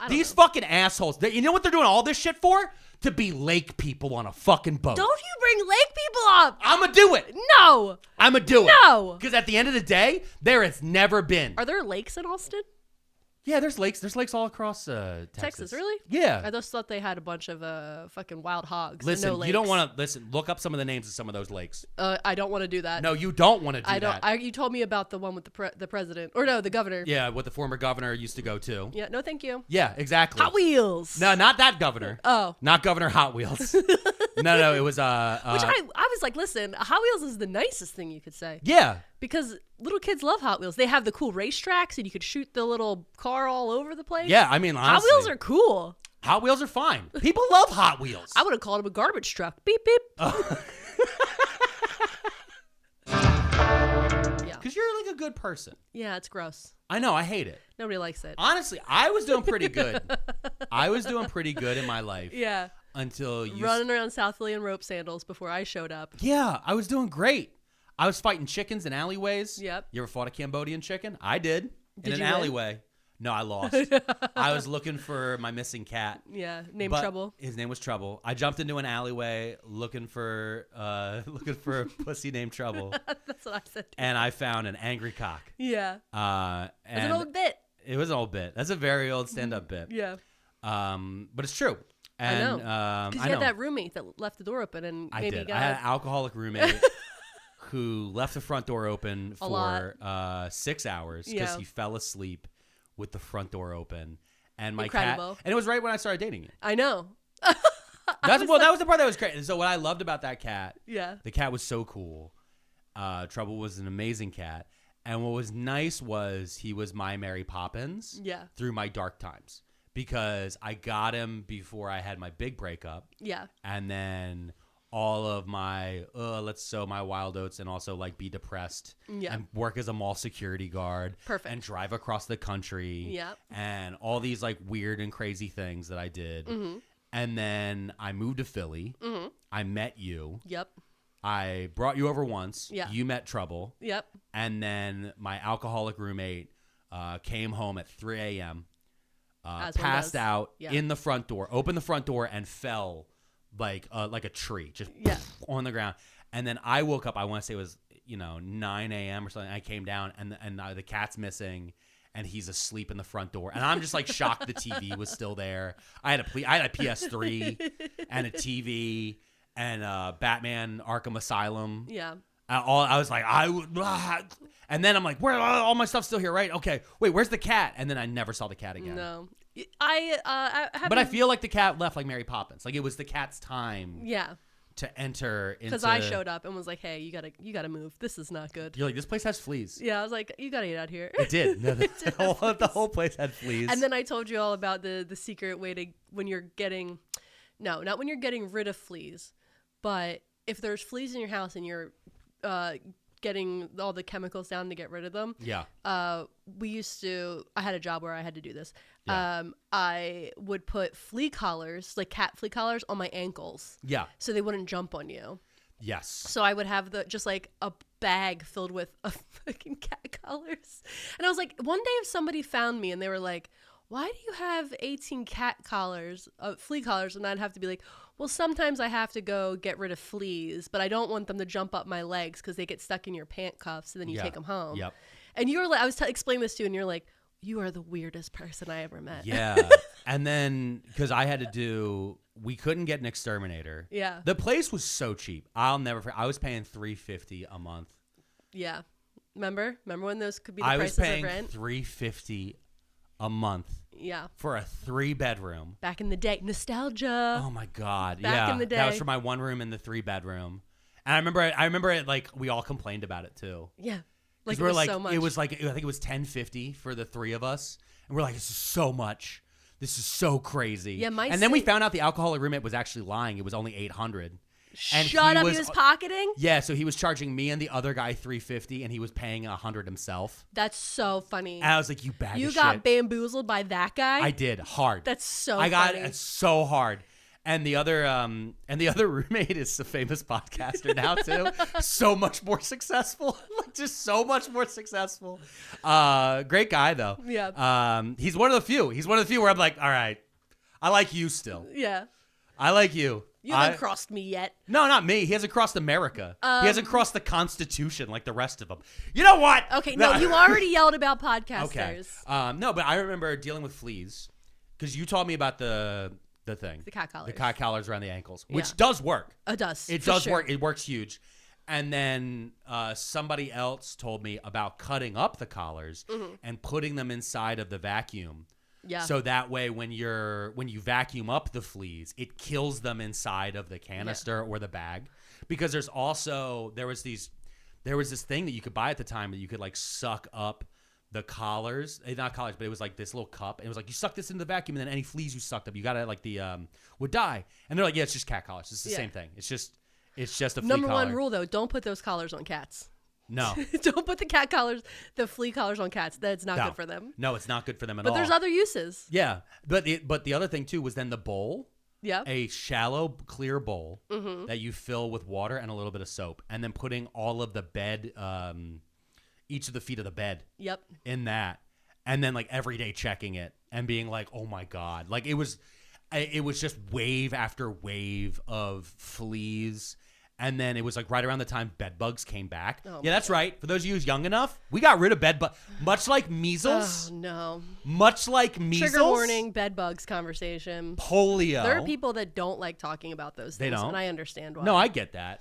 Speaker 1: These
Speaker 2: know.
Speaker 1: fucking assholes. You know what they're doing all this shit for? To be lake people on a fucking boat.
Speaker 2: Don't you bring lake people up.
Speaker 1: I'm going to do it.
Speaker 2: No.
Speaker 1: I'm going to do it.
Speaker 2: No.
Speaker 1: Because at the end of the day, there has never been.
Speaker 2: Are there lakes in Austin?
Speaker 1: Yeah, there's lakes. There's lakes all across
Speaker 2: Texas, really?
Speaker 1: Yeah.
Speaker 2: I just thought they had a bunch of fucking wild hogs.
Speaker 1: Listen,
Speaker 2: no lakes.
Speaker 1: you don't want to listen. Look up some of the names of some of those lakes.
Speaker 2: I don't want to do that.
Speaker 1: No, you don't want to do that.
Speaker 2: You told me about the one with the president, or no, the governor.
Speaker 1: Yeah, what the former governor used to go to.
Speaker 2: Yeah, no, thank you.
Speaker 1: Yeah, exactly.
Speaker 2: Hot Wheels.
Speaker 1: No, not that governor.
Speaker 2: Oh,
Speaker 1: not Governor Hot Wheels. No, it was
Speaker 2: which I was like, listen, Hot Wheels is the nicest thing you could say.
Speaker 1: Yeah.
Speaker 2: Because little kids love Hot Wheels. They have the cool racetracks, and you could shoot the little car all over the place.
Speaker 1: Yeah, I mean, honestly,
Speaker 2: Hot Wheels are cool.
Speaker 1: Hot Wheels are fine. People love Hot Wheels.
Speaker 2: I would have called them a garbage truck. Beep, beep. Yeah.
Speaker 1: Because you're like a good person.
Speaker 2: Yeah, it's gross.
Speaker 1: I know. I hate it.
Speaker 2: Nobody likes it.
Speaker 1: Honestly, I was doing pretty good. I was doing pretty good in my life.
Speaker 2: Yeah.
Speaker 1: Until you...
Speaker 2: Running around South Philly in rope sandals before I showed up.
Speaker 1: Yeah, I was doing great. I was fighting chickens in alleyways.
Speaker 2: Yep.
Speaker 1: You ever fought a Cambodian chicken? I did.
Speaker 2: Did
Speaker 1: in
Speaker 2: you
Speaker 1: an
Speaker 2: win?
Speaker 1: alleyway. No, I lost. I was looking for my missing cat.
Speaker 2: Yeah, named
Speaker 1: But
Speaker 2: Trouble.
Speaker 1: His name was Trouble. I jumped into an alleyway looking for a pussy named Trouble.
Speaker 2: That's what I said.
Speaker 1: And I found an angry cock.
Speaker 2: Yeah.
Speaker 1: And
Speaker 2: It's an old bit.
Speaker 1: It was an old bit. That's a very old stand-up bit.
Speaker 2: Yeah.
Speaker 1: But it's true. And,
Speaker 2: I know. Because you had that roommate that left the door open and
Speaker 1: I
Speaker 2: maybe
Speaker 1: did.
Speaker 2: got...
Speaker 1: I had an alcoholic roommate who left the front door open for 6 hours because he fell asleep with the front door open. And my
Speaker 2: Incredible.
Speaker 1: cat... And it was right when I started dating you.
Speaker 2: I know.
Speaker 1: That was the part that was great. So what I loved about that cat,
Speaker 2: Yeah.
Speaker 1: the cat was so cool. Trouble was an amazing cat. And what was nice was he was my Mary Poppins through my dark times because I got him before I had my big breakup.
Speaker 2: Yeah.
Speaker 1: And then all of my, let's sow my wild oats and also like be depressed and work as a mall security guard.
Speaker 2: Perfect.
Speaker 1: And drive across the country.
Speaker 2: Yeah.
Speaker 1: And all these like weird and crazy things that I did.
Speaker 2: Mm-hmm.
Speaker 1: And then I moved to Philly.
Speaker 2: Mm-hmm.
Speaker 1: I met you.
Speaker 2: Yep.
Speaker 1: I brought you over once.
Speaker 2: Yeah.
Speaker 1: You met Trouble.
Speaker 2: Yep.
Speaker 1: And then my alcoholic roommate came home at 3 a.m., passed out in the front door, opened the front door, and fell like a tree, just on the ground. And then I woke up, I want to say it was 9 a.m. or something. I came down, and the cat's missing, and he's asleep in the front door. And I'm just like shocked the TV was still there. I had a PS3 and a TV and Batman Arkham Asylum.
Speaker 2: Yeah.
Speaker 1: I was like, and then I'm like, where all my stuff's still here, right? Okay, wait, where's the cat? And then I never saw the cat again.
Speaker 2: No, I
Speaker 1: but I feel like the cat left like Mary Poppins. Like it was the cat's time.
Speaker 2: Yeah.
Speaker 1: To enter into.
Speaker 2: Because I showed up and was like, hey, you gotta move. This is not good.
Speaker 1: You're like, this place has fleas.
Speaker 2: Yeah, I was like, you gotta get out of here.
Speaker 1: It did. No, the whole place had fleas.
Speaker 2: And then I told you all about the secret way to when you're getting, no, not when you're getting rid of fleas, but if there's fleas in your house and you're getting all the chemicals down to get rid of them.
Speaker 1: Yeah.
Speaker 2: I had a job where I had to do this.
Speaker 1: Yeah.
Speaker 2: I would put flea collars, like cat flea collars, on my ankles.
Speaker 1: Yeah.
Speaker 2: So they wouldn't jump on you.
Speaker 1: Yes.
Speaker 2: So I would have just like a bag filled with fucking cat collars. And I was like, one day if somebody found me and they were like, why do you have 18 cat collars, flea collars? And I'd have to be like, well, sometimes I have to go get rid of fleas, but I don't want them to jump up my legs because they get stuck in your pant cuffs and then you take them home.
Speaker 1: Yep.
Speaker 2: And you were like, I was explaining this to you and you're like, you are the weirdest person I ever met.
Speaker 1: Yeah. And then, because we couldn't get an exterminator.
Speaker 2: Yeah.
Speaker 1: The place was so cheap. I'll never forget. I was paying $350 a month.
Speaker 2: Yeah. Remember when those could be the
Speaker 1: I
Speaker 2: prices
Speaker 1: was paying
Speaker 2: of rent?
Speaker 1: $350 a month.
Speaker 2: Yeah.
Speaker 1: For a 3-bedroom.
Speaker 2: Back in the day. Nostalgia.
Speaker 1: Oh my God.
Speaker 2: Back in the day.
Speaker 1: That was for my 1 room in the 3-bedroom. And I remember it like we all complained about it too.
Speaker 2: Yeah. Like
Speaker 1: we're
Speaker 2: so much.
Speaker 1: It was like, I think it was $10.50 for the 3 of us. And we're like, this is so much. This is so crazy.
Speaker 2: Yeah,
Speaker 1: and then we found out the alcoholic roommate was actually lying. It was only $800. And
Speaker 2: Shut up! He was pocketing.
Speaker 1: Yeah, so he was charging me and the other guy $350, and he was paying $100 himself.
Speaker 2: That's so funny.
Speaker 1: And I was like, "You bag of shit."
Speaker 2: You got bamboozled by that guy.
Speaker 1: I did hard.
Speaker 2: That's so.
Speaker 1: I got
Speaker 2: funny.
Speaker 1: it so hard. And the other roommate is a famous podcaster now too. So much more successful, like just so much more successful. Great guy though.
Speaker 2: Yeah.
Speaker 1: He's one of the few. Where I'm like, all right, I like you still.
Speaker 2: Yeah.
Speaker 1: I like you.
Speaker 2: You haven't crossed me yet.
Speaker 1: No, not me. He hasn't crossed America. He hasn't crossed the Constitution like the rest of them. You know what?
Speaker 2: Okay, no, you already yelled about podcasters.
Speaker 1: Okay. No, but I remember dealing with fleas because you told me about the thing.
Speaker 2: The cat collars.
Speaker 1: The cat collars around the ankles, which does work.
Speaker 2: It does.
Speaker 1: It does work. It works huge. And then somebody else told me about cutting up the collars and putting them inside of the vacuum.
Speaker 2: Yeah.
Speaker 1: So that way, when you vacuum up the fleas, it kills them inside of the canister or the bag. Because there was this thing that you could buy at the time that you could like suck up the collars, not collars, but it was like this little cup. And it was like you suck this into the vacuum, and then any fleas you sucked up, you gotta like would die. And they're like, yeah, it's just cat collars. It's the same thing. It's just a flea
Speaker 2: Number
Speaker 1: collar.
Speaker 2: one rule though: don't put those collars on cats.
Speaker 1: No.
Speaker 2: Don't put the flea collars on cats. That's not good for them.
Speaker 1: No, it's not good for them at all.
Speaker 2: But there's other uses.
Speaker 1: Yeah, but the other thing too was then the bowl.
Speaker 2: Yeah.
Speaker 1: A shallow, clear bowl that you fill with water and a little bit of soap, and then putting all of the bed, each of the feet of the bed.
Speaker 2: Yep.
Speaker 1: In that, and then like every day checking it and being like, oh my God, like it was just wave after wave of fleas. And then it was like right around the time bed bugs came back.
Speaker 2: Oh,
Speaker 1: yeah, that's right. For those of you who's young enough, we got rid of bed bugs. Much like measles.
Speaker 2: Oh, no.
Speaker 1: Much like measles.
Speaker 2: Trigger warning, bed bugs conversation.
Speaker 1: Polio.
Speaker 2: There are people that don't like talking about those things.
Speaker 1: They don't.
Speaker 2: And I understand why.
Speaker 1: No, I get that.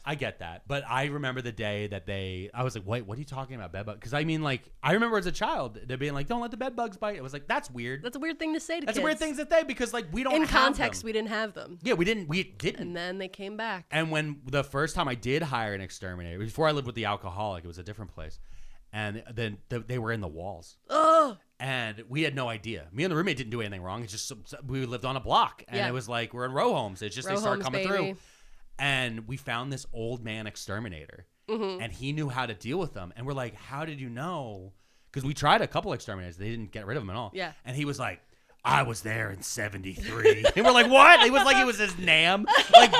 Speaker 1: But I remember the day that I was like, wait, what are you talking about, bed bugs? Because I mean, like, I remember as a child, they're being like, don't let the bed bugs bite. It was like, that's weird.
Speaker 2: That's a weird thing to say to
Speaker 1: That's
Speaker 2: kids.
Speaker 1: a weird thing to say because, like, we don't
Speaker 2: In
Speaker 1: have
Speaker 2: context,
Speaker 1: them.
Speaker 2: we didn't have them.
Speaker 1: Yeah, we didn't.
Speaker 2: And then they came back.
Speaker 1: And when the first time I did hire an exterminator, before I lived with the alcoholic, it was a different place. And then they were in the walls.
Speaker 2: Oh.
Speaker 1: And we had no idea. Me and the roommate didn't do anything wrong. It's just we lived on a block. And
Speaker 2: Yeah.
Speaker 1: it was like, we're in row homes. It's just
Speaker 2: Row
Speaker 1: they start
Speaker 2: homes,
Speaker 1: coming
Speaker 2: baby.
Speaker 1: through. And we found this old man exterminator.
Speaker 2: Mm-hmm.
Speaker 1: And he knew how to deal with them. And we're like, how did you know? Because we tried a couple exterminators. They didn't get rid of them at all.
Speaker 2: Yeah.
Speaker 1: And he was like, I was there in 73. And we're like, what? It was like it was his name. Like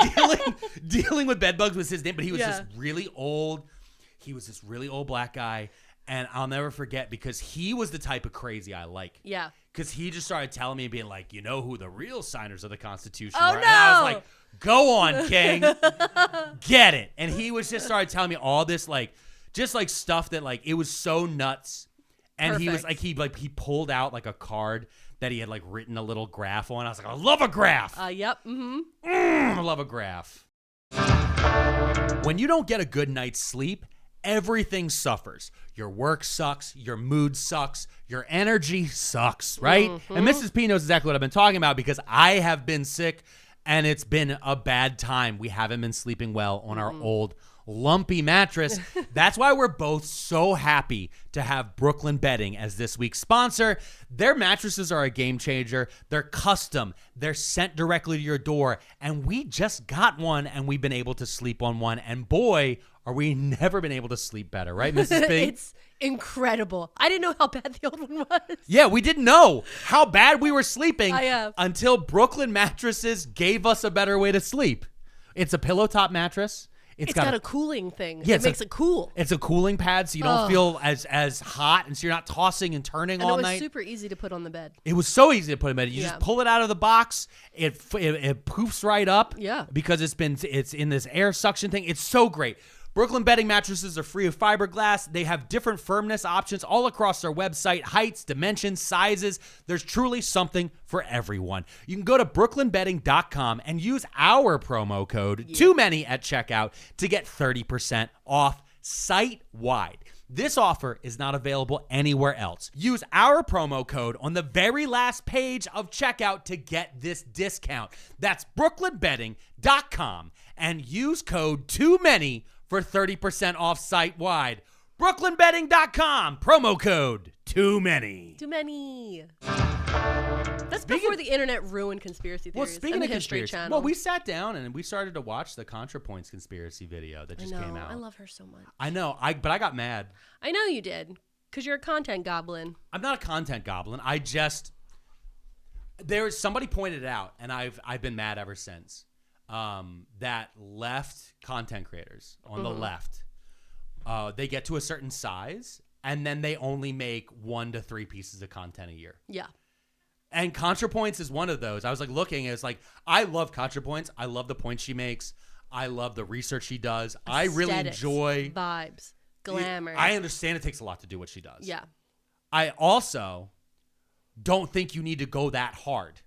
Speaker 1: dealing with bed bugs was his name. But he was just really old. He was this really old black guy. And I'll never forget because he was the type of crazy I like.
Speaker 2: Yeah.
Speaker 1: Because he just started telling me and being like, you know who the real signers of the Constitution
Speaker 2: Oh,
Speaker 1: were? And I was
Speaker 2: no.
Speaker 1: like, go on, King. Get it. And he was just started telling me all this, like, just like stuff that, like, it was so nuts. And he was
Speaker 2: Perfect.
Speaker 1: like, he pulled out like a card that he had like written a little graph on. I was like, I love a graph.
Speaker 2: Yep. Mm-hmm.
Speaker 1: I love a graph. When you don't get a good night's sleep, everything suffers. Your work sucks. Your mood sucks. Your energy sucks, right?
Speaker 2: Mm-hmm.
Speaker 1: And Mrs. P knows exactly what I've been talking about because I have been sick and it's been a bad time. We haven't been sleeping well on our old lumpy mattress. That's why we're both so happy to have Brooklyn Bedding as this week's sponsor. Their mattresses are a game changer. They're custom. They're sent directly to your door. And we just got one and we've been able to sleep on one. And boy, are we never been able to sleep better, right, Mrs. P?
Speaker 2: It's incredible. I didn't know how bad the old one was.
Speaker 1: Yeah, we didn't know how bad we were sleeping
Speaker 2: I
Speaker 1: until Brooklyn Mattresses gave us a better way to sleep. It's a pillow top mattress.
Speaker 2: It's got a cooling thing.
Speaker 1: Yeah,
Speaker 2: it makes it cool.
Speaker 1: It's a cooling pad, so you don't feel as hot, and so you're not tossing and turning
Speaker 2: And
Speaker 1: all
Speaker 2: it was
Speaker 1: night.
Speaker 2: super easy to put on the bed.
Speaker 1: It was so easy to put in bed. You
Speaker 2: Yeah.
Speaker 1: just pull it out of the box. It poofs right up.
Speaker 2: Yeah.
Speaker 1: Because it's in this air suction thing. It's so great. Brooklyn Bedding mattresses are free of fiberglass. They have different firmness options all across their website, heights, dimensions, sizes. There's truly something for everyone. You can go to brooklynbedding.com and use our promo code Too Many at checkout to get 30% off site-wide. This offer is not available anywhere else. Use our promo code on the very last page of checkout to get this discount. That's brooklynbedding.com and use code Too Many for 30% off site-wide. brooklynbedding.com, promo code Too Many.
Speaker 2: Too many. That's before the internet ruined conspiracy theories.
Speaker 1: Well, speaking
Speaker 2: and
Speaker 1: of
Speaker 2: the History
Speaker 1: conspiracy,
Speaker 2: Channel.
Speaker 1: well, we sat down and we started to watch the ContraPoints conspiracy video that just came out.
Speaker 2: I love her so much.
Speaker 1: I know, but I got mad.
Speaker 2: I know you did, because you're a content goblin.
Speaker 1: I'm not a content goblin. Somebody pointed it out, and I've been mad ever since. That left content creators on the left, they get to a certain size, and then they only make 1 to 3 pieces of content a year.
Speaker 2: Yeah.
Speaker 1: And ContraPoints is one of those. I was like looking, it's like, I love ContraPoints. I love the points she makes. I love the research she does. I really
Speaker 2: Aesthetics,
Speaker 1: enjoy
Speaker 2: vibes, glamour.
Speaker 1: I understand it takes a lot to do what she does.
Speaker 2: Yeah.
Speaker 1: I also don't think you need to go that hard.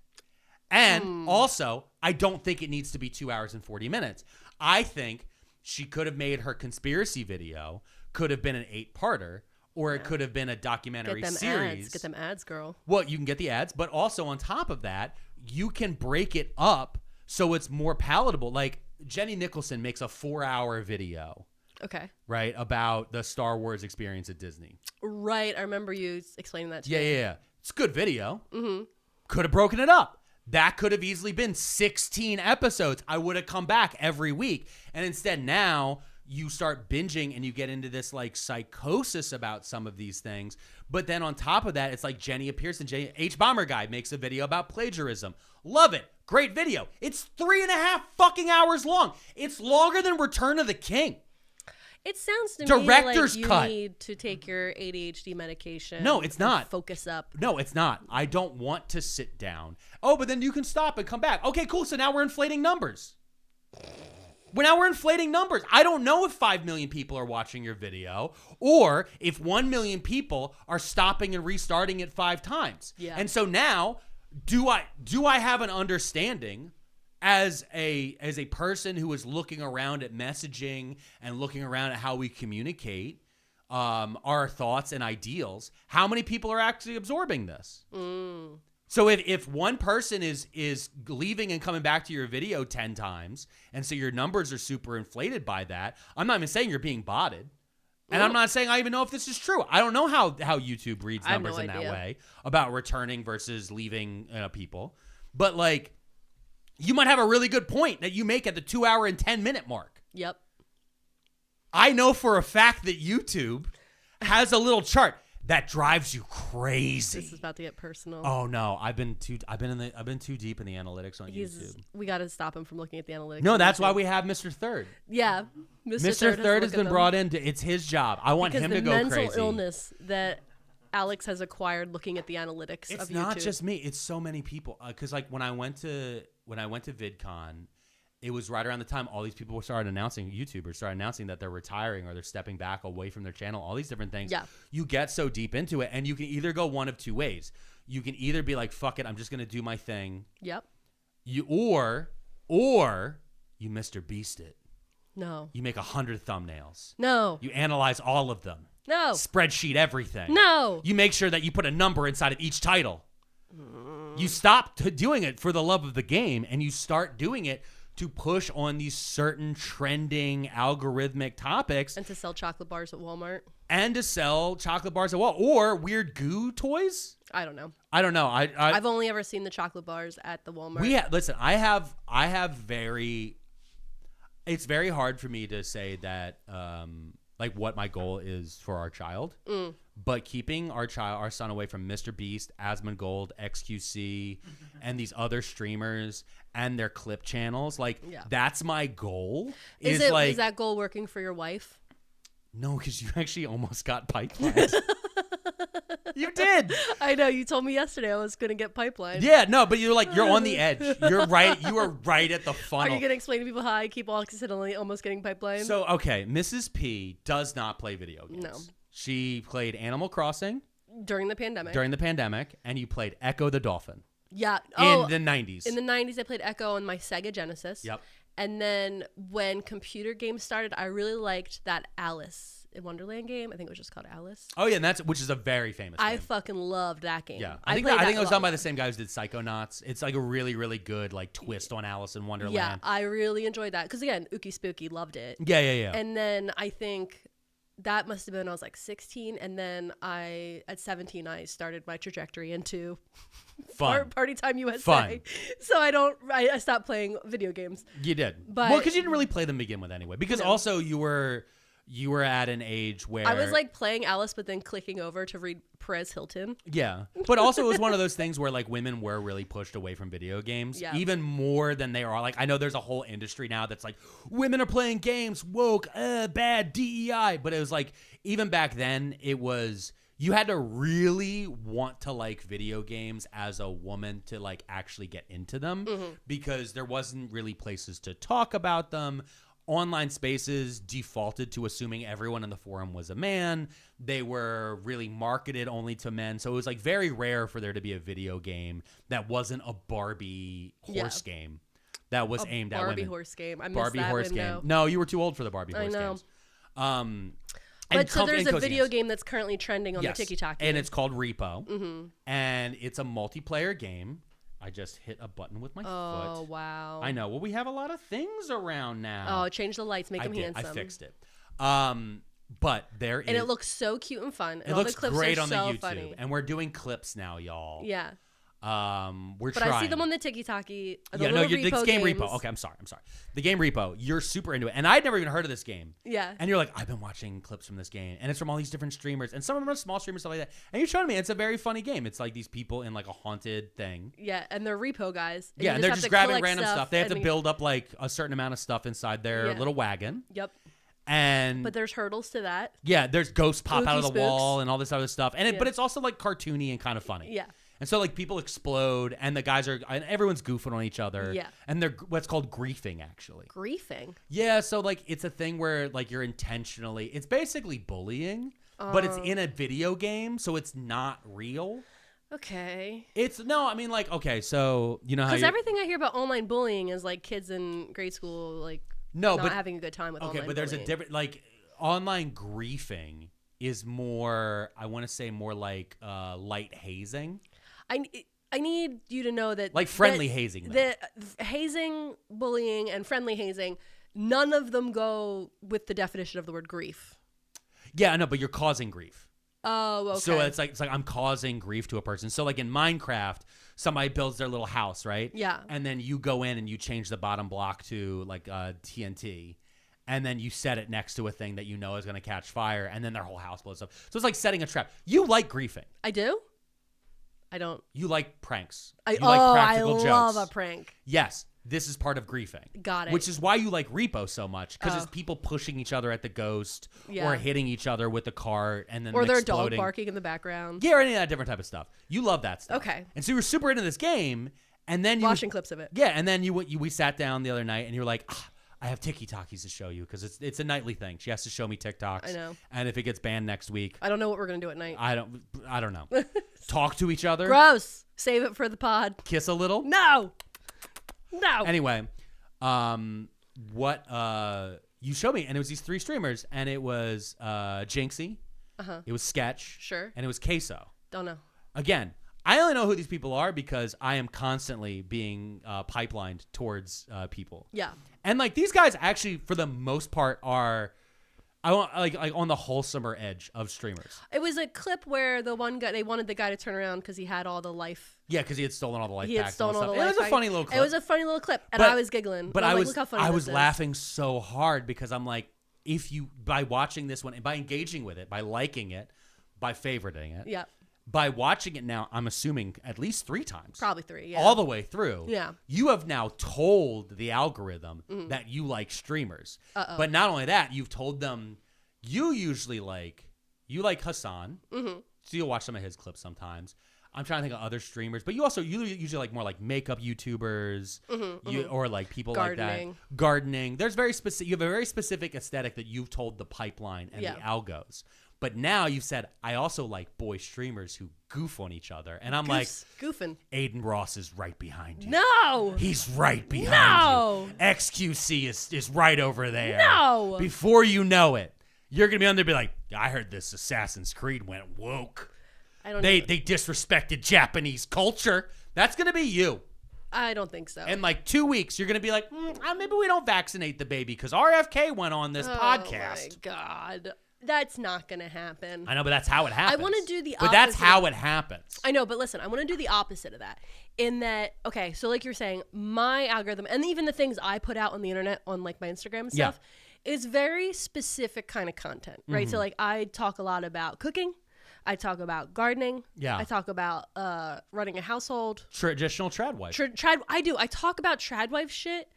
Speaker 1: And also, I don't think it needs to be 2 hours and 40 minutes. I think she could have made her conspiracy video, could have been an 8-parter, or it could have been a documentary series.
Speaker 2: Get them ads, girl.
Speaker 1: Well, you can get the ads, but also on top of that, you can break it up so it's more palatable. Like Jenny Nicholson makes a 4-hour video,
Speaker 2: Okay.
Speaker 1: right, about the Star Wars experience at Disney.
Speaker 2: Right. I remember you explaining that to me.
Speaker 1: Yeah. It's a good video. Mm-hmm. Could have broken it up. That could have easily been 16 episodes. I would have come back every week. And instead now you start binging and you get into this like psychosis about some of these things. But then on top of that, it's like Jenny appears and H Bomber Guy makes a video about plagiarism. Love it. Great video. It's 3.5 fucking hours long. It's longer than Return of the King.
Speaker 2: It sounds to
Speaker 1: Director's
Speaker 2: me like
Speaker 1: cut.
Speaker 2: you need to take your ADHD medication.
Speaker 1: No, it's
Speaker 2: and
Speaker 1: not.
Speaker 2: Focus up.
Speaker 1: No, it's not. I don't want to sit down. Oh, but then you can stop and come back. Okay, cool. So now we're inflating numbers. Well, now we're inflating numbers. I don't know if 5 million people are watching your video or if 1 million people are stopping and restarting it 5 times.
Speaker 2: Yeah.
Speaker 1: And so now, do I have an understanding as a person who is looking around at messaging and looking around at how we communicate our thoughts and ideals, how many people are actually absorbing this? So if one person is leaving and coming back to your video 10 times, and so your numbers are super inflated by that, I'm not even saying you're being botted. And I'm not saying I even know if this is true. I don't know how YouTube reads numbers in that way about returning versus leaving people. But like, you might have a really good point that you make at the 2 hour and 10 minute mark.
Speaker 2: Yep.
Speaker 1: I know for a fact that YouTube has a little chart that drives you crazy.
Speaker 2: This is about to get personal.
Speaker 1: Oh no, I've been too deep in the analytics on YouTube.
Speaker 2: We got to stop him from looking at the analytics.
Speaker 1: No, that's why we have Mr. Third.
Speaker 2: Yeah,
Speaker 1: Mr. Third has been brought in. It's his job. I want him to go crazy.
Speaker 2: The mental illness that Alex has acquired looking at the analytics of YouTube.
Speaker 1: It's not just me. It's so many people. Because like when I went to VidCon, it was right around the time all these people YouTubers started announcing that they're retiring or they're stepping back away from their channel, all these different things.
Speaker 2: Yeah.
Speaker 1: You get so deep into it, and you can either go one of two ways. You can either be like, fuck it, I'm just going to do my thing.
Speaker 2: Yep.
Speaker 1: Or you Mr. Beast it.
Speaker 2: No.
Speaker 1: You make 100 thumbnails.
Speaker 2: No.
Speaker 1: You analyze all of them.
Speaker 2: No.
Speaker 1: Spreadsheet everything.
Speaker 2: No.
Speaker 1: You make sure that you put a number inside of each title. You stop doing it for the love of the game, and you start doing it to push on these certain trending algorithmic topics.
Speaker 2: And to sell chocolate bars at Walmart.
Speaker 1: Or weird goo toys.
Speaker 2: I don't know.
Speaker 1: I've
Speaker 2: only ever seen the chocolate bars at the Walmart.
Speaker 1: Listen, it's very hard for me to say that like what my goal is for our child. But keeping our son away from Mr. Beast, ASMONGOLD, XQC, and these other streamers and their clip channels, like that's my goal. Is
Speaker 2: that goal working for your wife?
Speaker 1: No, because you actually almost got pipelined. You did.
Speaker 2: I know. You told me yesterday I was going to get pipelined.
Speaker 1: Yeah, no, but you're on the edge. You're right. You are right at the funnel.
Speaker 2: Are you going to explain to people how I keep accidentally almost getting pipelined?
Speaker 1: So, okay, Mrs. P does not play video games.
Speaker 2: No.
Speaker 1: She played Animal Crossing.
Speaker 2: During the pandemic.
Speaker 1: And you played Echo the Dolphin.
Speaker 2: Yeah.
Speaker 1: In the 90s.
Speaker 2: In the 90s, I played Echo on my Sega Genesis.
Speaker 1: Yep.
Speaker 2: And then when computer games started, I really liked that Alice in Wonderland game. I think it was just called Alice.
Speaker 1: Oh yeah, which is a very famous game.
Speaker 2: I fucking loved that game.
Speaker 1: Yeah, I think it was done by the same guy who did Psychonauts. It's like a really, really good like twist on Alice in Wonderland.
Speaker 2: Yeah, I really enjoyed that because again, Ookie Spooky loved it.
Speaker 1: Yeah.
Speaker 2: And then I think that must have been when I was like 16, and then at 17 I started my trajectory into Party Time USA.
Speaker 1: Fun.
Speaker 2: So I stopped playing video games.
Speaker 1: You did,
Speaker 2: but
Speaker 1: because you didn't really play them to begin with anyway. Because also you were at an age where
Speaker 2: I was like playing Alice, but then clicking over to read Perez Hilton.
Speaker 1: Yeah, but also it was one of those things where like women were really pushed away from video games, even more than they are. Like I know there's a whole industry now that's like women are playing games, woke, bad, DEI. But it was like even back then, it was you had to really want to like video games as a woman to like actually get into them because there wasn't really places to talk about them. Online spaces defaulted to assuming everyone in the forum was a man. They were really marketed only to men. So it was like very rare for there to be a video game that wasn't a Barbie horse game that was aimed at women.
Speaker 2: Barbie horse game. I missed
Speaker 1: Barbie
Speaker 2: that
Speaker 1: horse
Speaker 2: window.
Speaker 1: game. No, you were too old for the Barbie horse games.
Speaker 2: But so there's a video game that's currently trending on the TikTok.
Speaker 1: And it's called Repo. And it's a multiplayer game. I just hit a button with my foot.
Speaker 2: Oh, wow.
Speaker 1: I know. Well, we have a lot of things around now.
Speaker 2: Oh, change the lights, make them handsome.
Speaker 1: I fixed it. But there is...
Speaker 2: And it looks so cute and fun. And
Speaker 1: it
Speaker 2: all
Speaker 1: looks
Speaker 2: the clips
Speaker 1: great
Speaker 2: are
Speaker 1: on the
Speaker 2: so
Speaker 1: YouTube.
Speaker 2: Funny.
Speaker 1: And we're doing clips now, y'all.
Speaker 2: Yeah.
Speaker 1: We're
Speaker 2: but
Speaker 1: trying.
Speaker 2: I see them on the TikToki.
Speaker 1: The game Repo. Okay, I'm sorry. The game Repo. You're super into it, and I'd never even heard of this game.
Speaker 2: Yeah.
Speaker 1: And you're like, I've been watching clips from this game, and it's from all these different streamers, and some of them are small streamers, stuff like that. And you're showing me it's a very funny game. It's like these people in like a haunted thing.
Speaker 2: Yeah, and they're repo guys.
Speaker 1: And and they're just grabbing random stuff. They have to build up like a certain amount of stuff inside their little wagon.
Speaker 2: Yep.
Speaker 1: But
Speaker 2: there's hurdles to that.
Speaker 1: Yeah, there's ghosts pop out of the
Speaker 2: spooks.
Speaker 1: wall and all this other stuff. And but it's also like cartoony and kind of funny.
Speaker 2: Yeah.
Speaker 1: And so like people explode and and everyone's goofing on each other.
Speaker 2: Yeah.
Speaker 1: And they're what's called griefing, actually.
Speaker 2: Griefing?
Speaker 1: Yeah. So like it's a thing where like you're it's basically bullying, but it's in a video game. So it's not real.
Speaker 2: Okay.
Speaker 1: Okay. So you know how
Speaker 2: because everything I hear about online bullying is like kids in grade school like not having a good time with online bullying.
Speaker 1: Okay, but there's a different like online griefing is more. I want to say more like light hazing.
Speaker 2: I need you to know that
Speaker 1: like friendly hazing.
Speaker 2: The hazing, bullying, and friendly hazing, none of them go with the definition of the word grief.
Speaker 1: Yeah, I know, but you're causing grief.
Speaker 2: Oh, okay.
Speaker 1: So it's like I'm causing grief to a person. So like in Minecraft, somebody builds their little house, right?
Speaker 2: Yeah. And
Speaker 1: then you go in and you change the bottom block to like TNT, and then you set it next to a thing that you know is going to catch fire, and then their whole house blows up. So it's like setting a trap. You like griefing.
Speaker 2: I do. I don't.
Speaker 1: You like pranks.
Speaker 2: I
Speaker 1: like practical jokes.
Speaker 2: love a prank.
Speaker 1: Yes. This is part of griefing.
Speaker 2: Got it.
Speaker 1: Which is why you like repo so much, because it's people pushing each other at the ghost or hitting each other with the cart and then
Speaker 2: or their
Speaker 1: exploding.
Speaker 2: dog barking in the background.
Speaker 1: Yeah, or any of that different type of stuff. You love that stuff.
Speaker 2: Okay.
Speaker 1: And so you were super into this game, and then
Speaker 2: watching clips of it.
Speaker 1: Yeah, and then we sat down the other night, and you were like, I have TikToks to show you, because it's a nightly thing. She has to show me TikToks.
Speaker 2: I know.
Speaker 1: And if it gets banned next week,
Speaker 2: I don't know what we're gonna do at night.
Speaker 1: I don't know. Talk to each other.
Speaker 2: Gross. Save it for the pod.
Speaker 1: Kiss a little.
Speaker 2: No.
Speaker 1: Anyway, what you showed me, and it was these 3 streamers, and it was Jinxie, it was Sketch,
Speaker 2: sure,
Speaker 1: and it was Queso.
Speaker 2: Don't know.
Speaker 1: Again, I only know who these people are because I am constantly being pipelined towards people.
Speaker 2: Yeah.
Speaker 1: And like these guys actually, for the most part, are like on the wholesomer edge of streamers.
Speaker 2: It was a clip where the one guy, they wanted the guy to turn around because he had all the life.
Speaker 1: Yeah, because he had stolen all the life packs.
Speaker 2: He had stolen all the life
Speaker 1: packs. It was a funny little clip.
Speaker 2: It was a funny little clip, and I was giggling.
Speaker 1: But
Speaker 2: I
Speaker 1: was,
Speaker 2: look how funny
Speaker 1: I
Speaker 2: this
Speaker 1: was
Speaker 2: is.
Speaker 1: laughing so hard because I'm like, by watching this one, and by engaging with it, by liking it, by favoriting it,
Speaker 2: yeah,
Speaker 1: by watching it now, I'm assuming at least 3 times.
Speaker 2: Probably 3, yeah.
Speaker 1: All the way through.
Speaker 2: Yeah.
Speaker 1: You have now told the algorithm that you like streamers. But not only that, you've told them you like Hassan. Mm-hmm. So you'll watch some of his clips sometimes. I'm trying to think of other streamers, but you usually like more like makeup YouTubers, or like people
Speaker 2: gardening.
Speaker 1: like that. Gardening. There's you have a very specific aesthetic that you've told the pipeline and the algos. But now you've said, I also like boy streamers who goof on each other. And I'm
Speaker 2: goofing.
Speaker 1: Aiden Ross is right behind you.
Speaker 2: No.
Speaker 1: He's right behind you. XQC is right over there.
Speaker 2: No.
Speaker 1: Before you know it, you're going to be on there and be like, I heard this Assassin's Creed went woke.
Speaker 2: I don't know.
Speaker 1: They disrespected Japanese culture. That's going to be you.
Speaker 2: I don't think so.
Speaker 1: In like 2 weeks, you're going to be like, maybe we don't vaccinate the baby because RFK went on this podcast.
Speaker 2: Oh, my God. That's not going to happen.
Speaker 1: I know, but that's how it happens.
Speaker 2: I want to do the opposite.
Speaker 1: But that's how it happens.
Speaker 2: I know, but listen, I want to do the opposite of that. In that, okay, so like you're saying, my algorithm, and even the things I put out on the internet, on like my Instagram and stuff, is very specific kind of content, right? So like I talk a lot about cooking. I talk about gardening.
Speaker 1: Yeah.
Speaker 2: I talk about running a household.
Speaker 1: Traditional tradwife.
Speaker 2: I do. I talk about tradwife shit.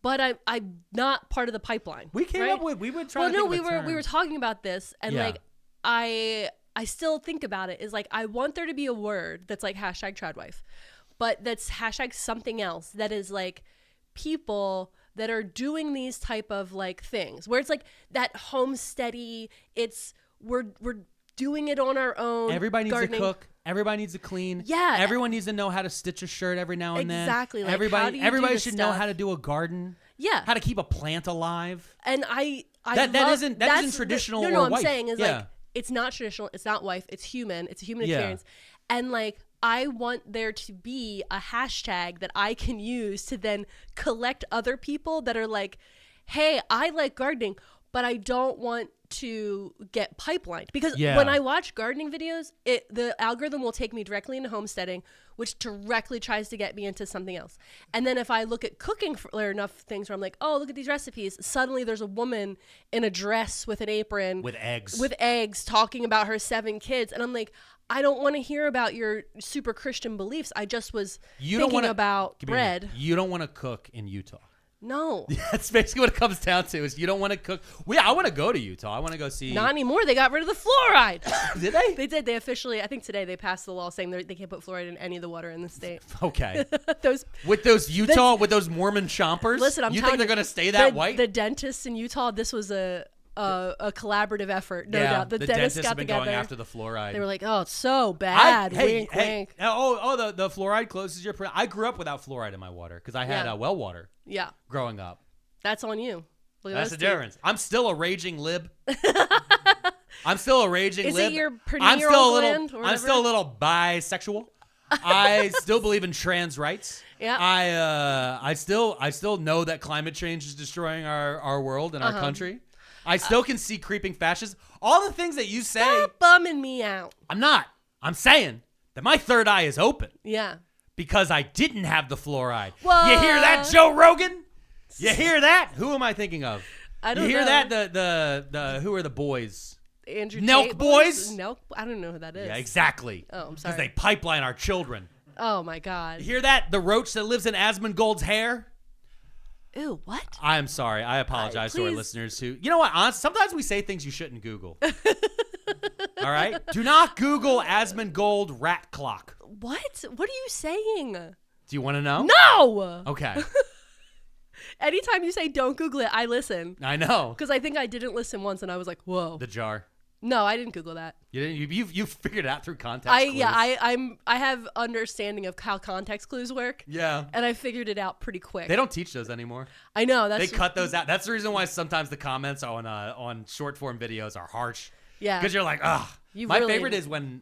Speaker 2: But I'm not part of the pipeline.
Speaker 1: We came up with, we would try to think of a term.
Speaker 2: We were talking about this, and like I still think about it is like I want there to be a word that's like #tradwife, but that's # something else that is like people that are doing these type of like things where it's like that homesteady. It's we're doing it on our own.
Speaker 1: Everybody needs to cook. Everybody needs to clean.
Speaker 2: Yeah.
Speaker 1: Everyone needs to know how to stitch a shirt every now and then.
Speaker 2: Exactly. Like,
Speaker 1: everybody should know how to do a garden.
Speaker 2: Yeah.
Speaker 1: How to keep a plant alive.
Speaker 2: And
Speaker 1: that isn't traditional.
Speaker 2: No, I'm
Speaker 1: wife.
Speaker 2: saying is like it's not traditional. It's not wife. It's human. It's a human experience. And like I want there to be a hashtag that I can use to then collect other people that are like, hey, I like gardening, but I don't want to get pipelined because when I watch gardening videos, the algorithm will take me directly into homesteading, which directly tries to get me into something else. And then if I look at cooking, there are enough things where I'm like, oh, look at these recipes. Suddenly there's a woman in a dress with an apron with eggs talking about her 7 kids. And I'm like, I don't want to hear about your super Christian beliefs. I just was thinking about bread.
Speaker 1: You don't want to cook in Utah.
Speaker 2: No.
Speaker 1: That's basically what it comes down to is you don't want to cook. I want to go to Utah. I want to go see.
Speaker 2: Not anymore. They got rid of the fluoride.
Speaker 1: Did they?
Speaker 2: They did. They officially, I think today they passed the law saying they can't put fluoride in any of the water in the state.
Speaker 1: Okay.
Speaker 2: Those
Speaker 1: with those Mormon chompers?
Speaker 2: Listen, I'm
Speaker 1: you
Speaker 2: telling
Speaker 1: think they're going to stay that white?
Speaker 2: The dentists in Utah, this was a collaborative effort, no doubt. The
Speaker 1: dentists
Speaker 2: got
Speaker 1: have been
Speaker 2: together.
Speaker 1: going after the fluoride.
Speaker 2: They were like, "Oh, it's so bad." Wink, wink.
Speaker 1: Oh, the fluoride closes your. I grew up without fluoride in my water because I had well water.
Speaker 2: Yeah.
Speaker 1: Growing up.
Speaker 2: That's on you. Look at
Speaker 1: That's the
Speaker 2: two.
Speaker 1: difference. I'm still a raging lib. I'm still a raging
Speaker 2: Is
Speaker 1: lib.
Speaker 2: it your
Speaker 1: I'm still a little.
Speaker 2: or
Speaker 1: I'm still a little bisexual. I still believe in trans rights.
Speaker 2: Yeah.
Speaker 1: I still know that climate change is destroying our world and our country. I still can see creeping fascism. All the things that you say.
Speaker 2: Stop bumming me out.
Speaker 1: I'm not. I'm saying that my third eye is open.
Speaker 2: Yeah.
Speaker 1: Because I didn't have the fluoride.
Speaker 2: What?
Speaker 1: You hear that, Joe Rogan? You hear that? Who am I thinking of?
Speaker 2: I don't know.
Speaker 1: You hear that? The who are the boys?
Speaker 2: Andrew
Speaker 1: Nelk
Speaker 2: Tate
Speaker 1: boys?
Speaker 2: Nelk? I don't know who that is.
Speaker 1: Yeah, exactly.
Speaker 2: Oh, I'm
Speaker 1: Because
Speaker 2: sorry.
Speaker 1: they pipeline our children.
Speaker 2: Oh my God.
Speaker 1: You hear that? The roach that lives in ASMONGOLD's hair?
Speaker 2: Ew, what?
Speaker 1: I am sorry. I apologize to our
Speaker 2: please.
Speaker 1: listeners who. You know what? Honestly, sometimes we say things you shouldn't Google. All right? Do not Google ASMONGOLD rat clock.
Speaker 2: What? What are you saying?
Speaker 1: Do you want to know?
Speaker 2: No.
Speaker 1: Okay.
Speaker 2: Anytime you say don't Google it, I listen.
Speaker 1: I know.
Speaker 2: Because I think I didn't listen once, and I was like, "Whoa."
Speaker 1: The jar.
Speaker 2: No, I didn't Google that.
Speaker 1: You didn't. You figured it out through context. clues.
Speaker 2: I have understanding of how context clues work.
Speaker 1: Yeah.
Speaker 2: And I figured it out pretty quick.
Speaker 1: They don't teach those anymore.
Speaker 2: I know
Speaker 1: They cut those out. That's the reason why sometimes the comments on short form videos are harsh.
Speaker 2: Yeah.
Speaker 1: Because you're like, ugh.
Speaker 2: You
Speaker 1: My
Speaker 2: really-
Speaker 1: favorite is when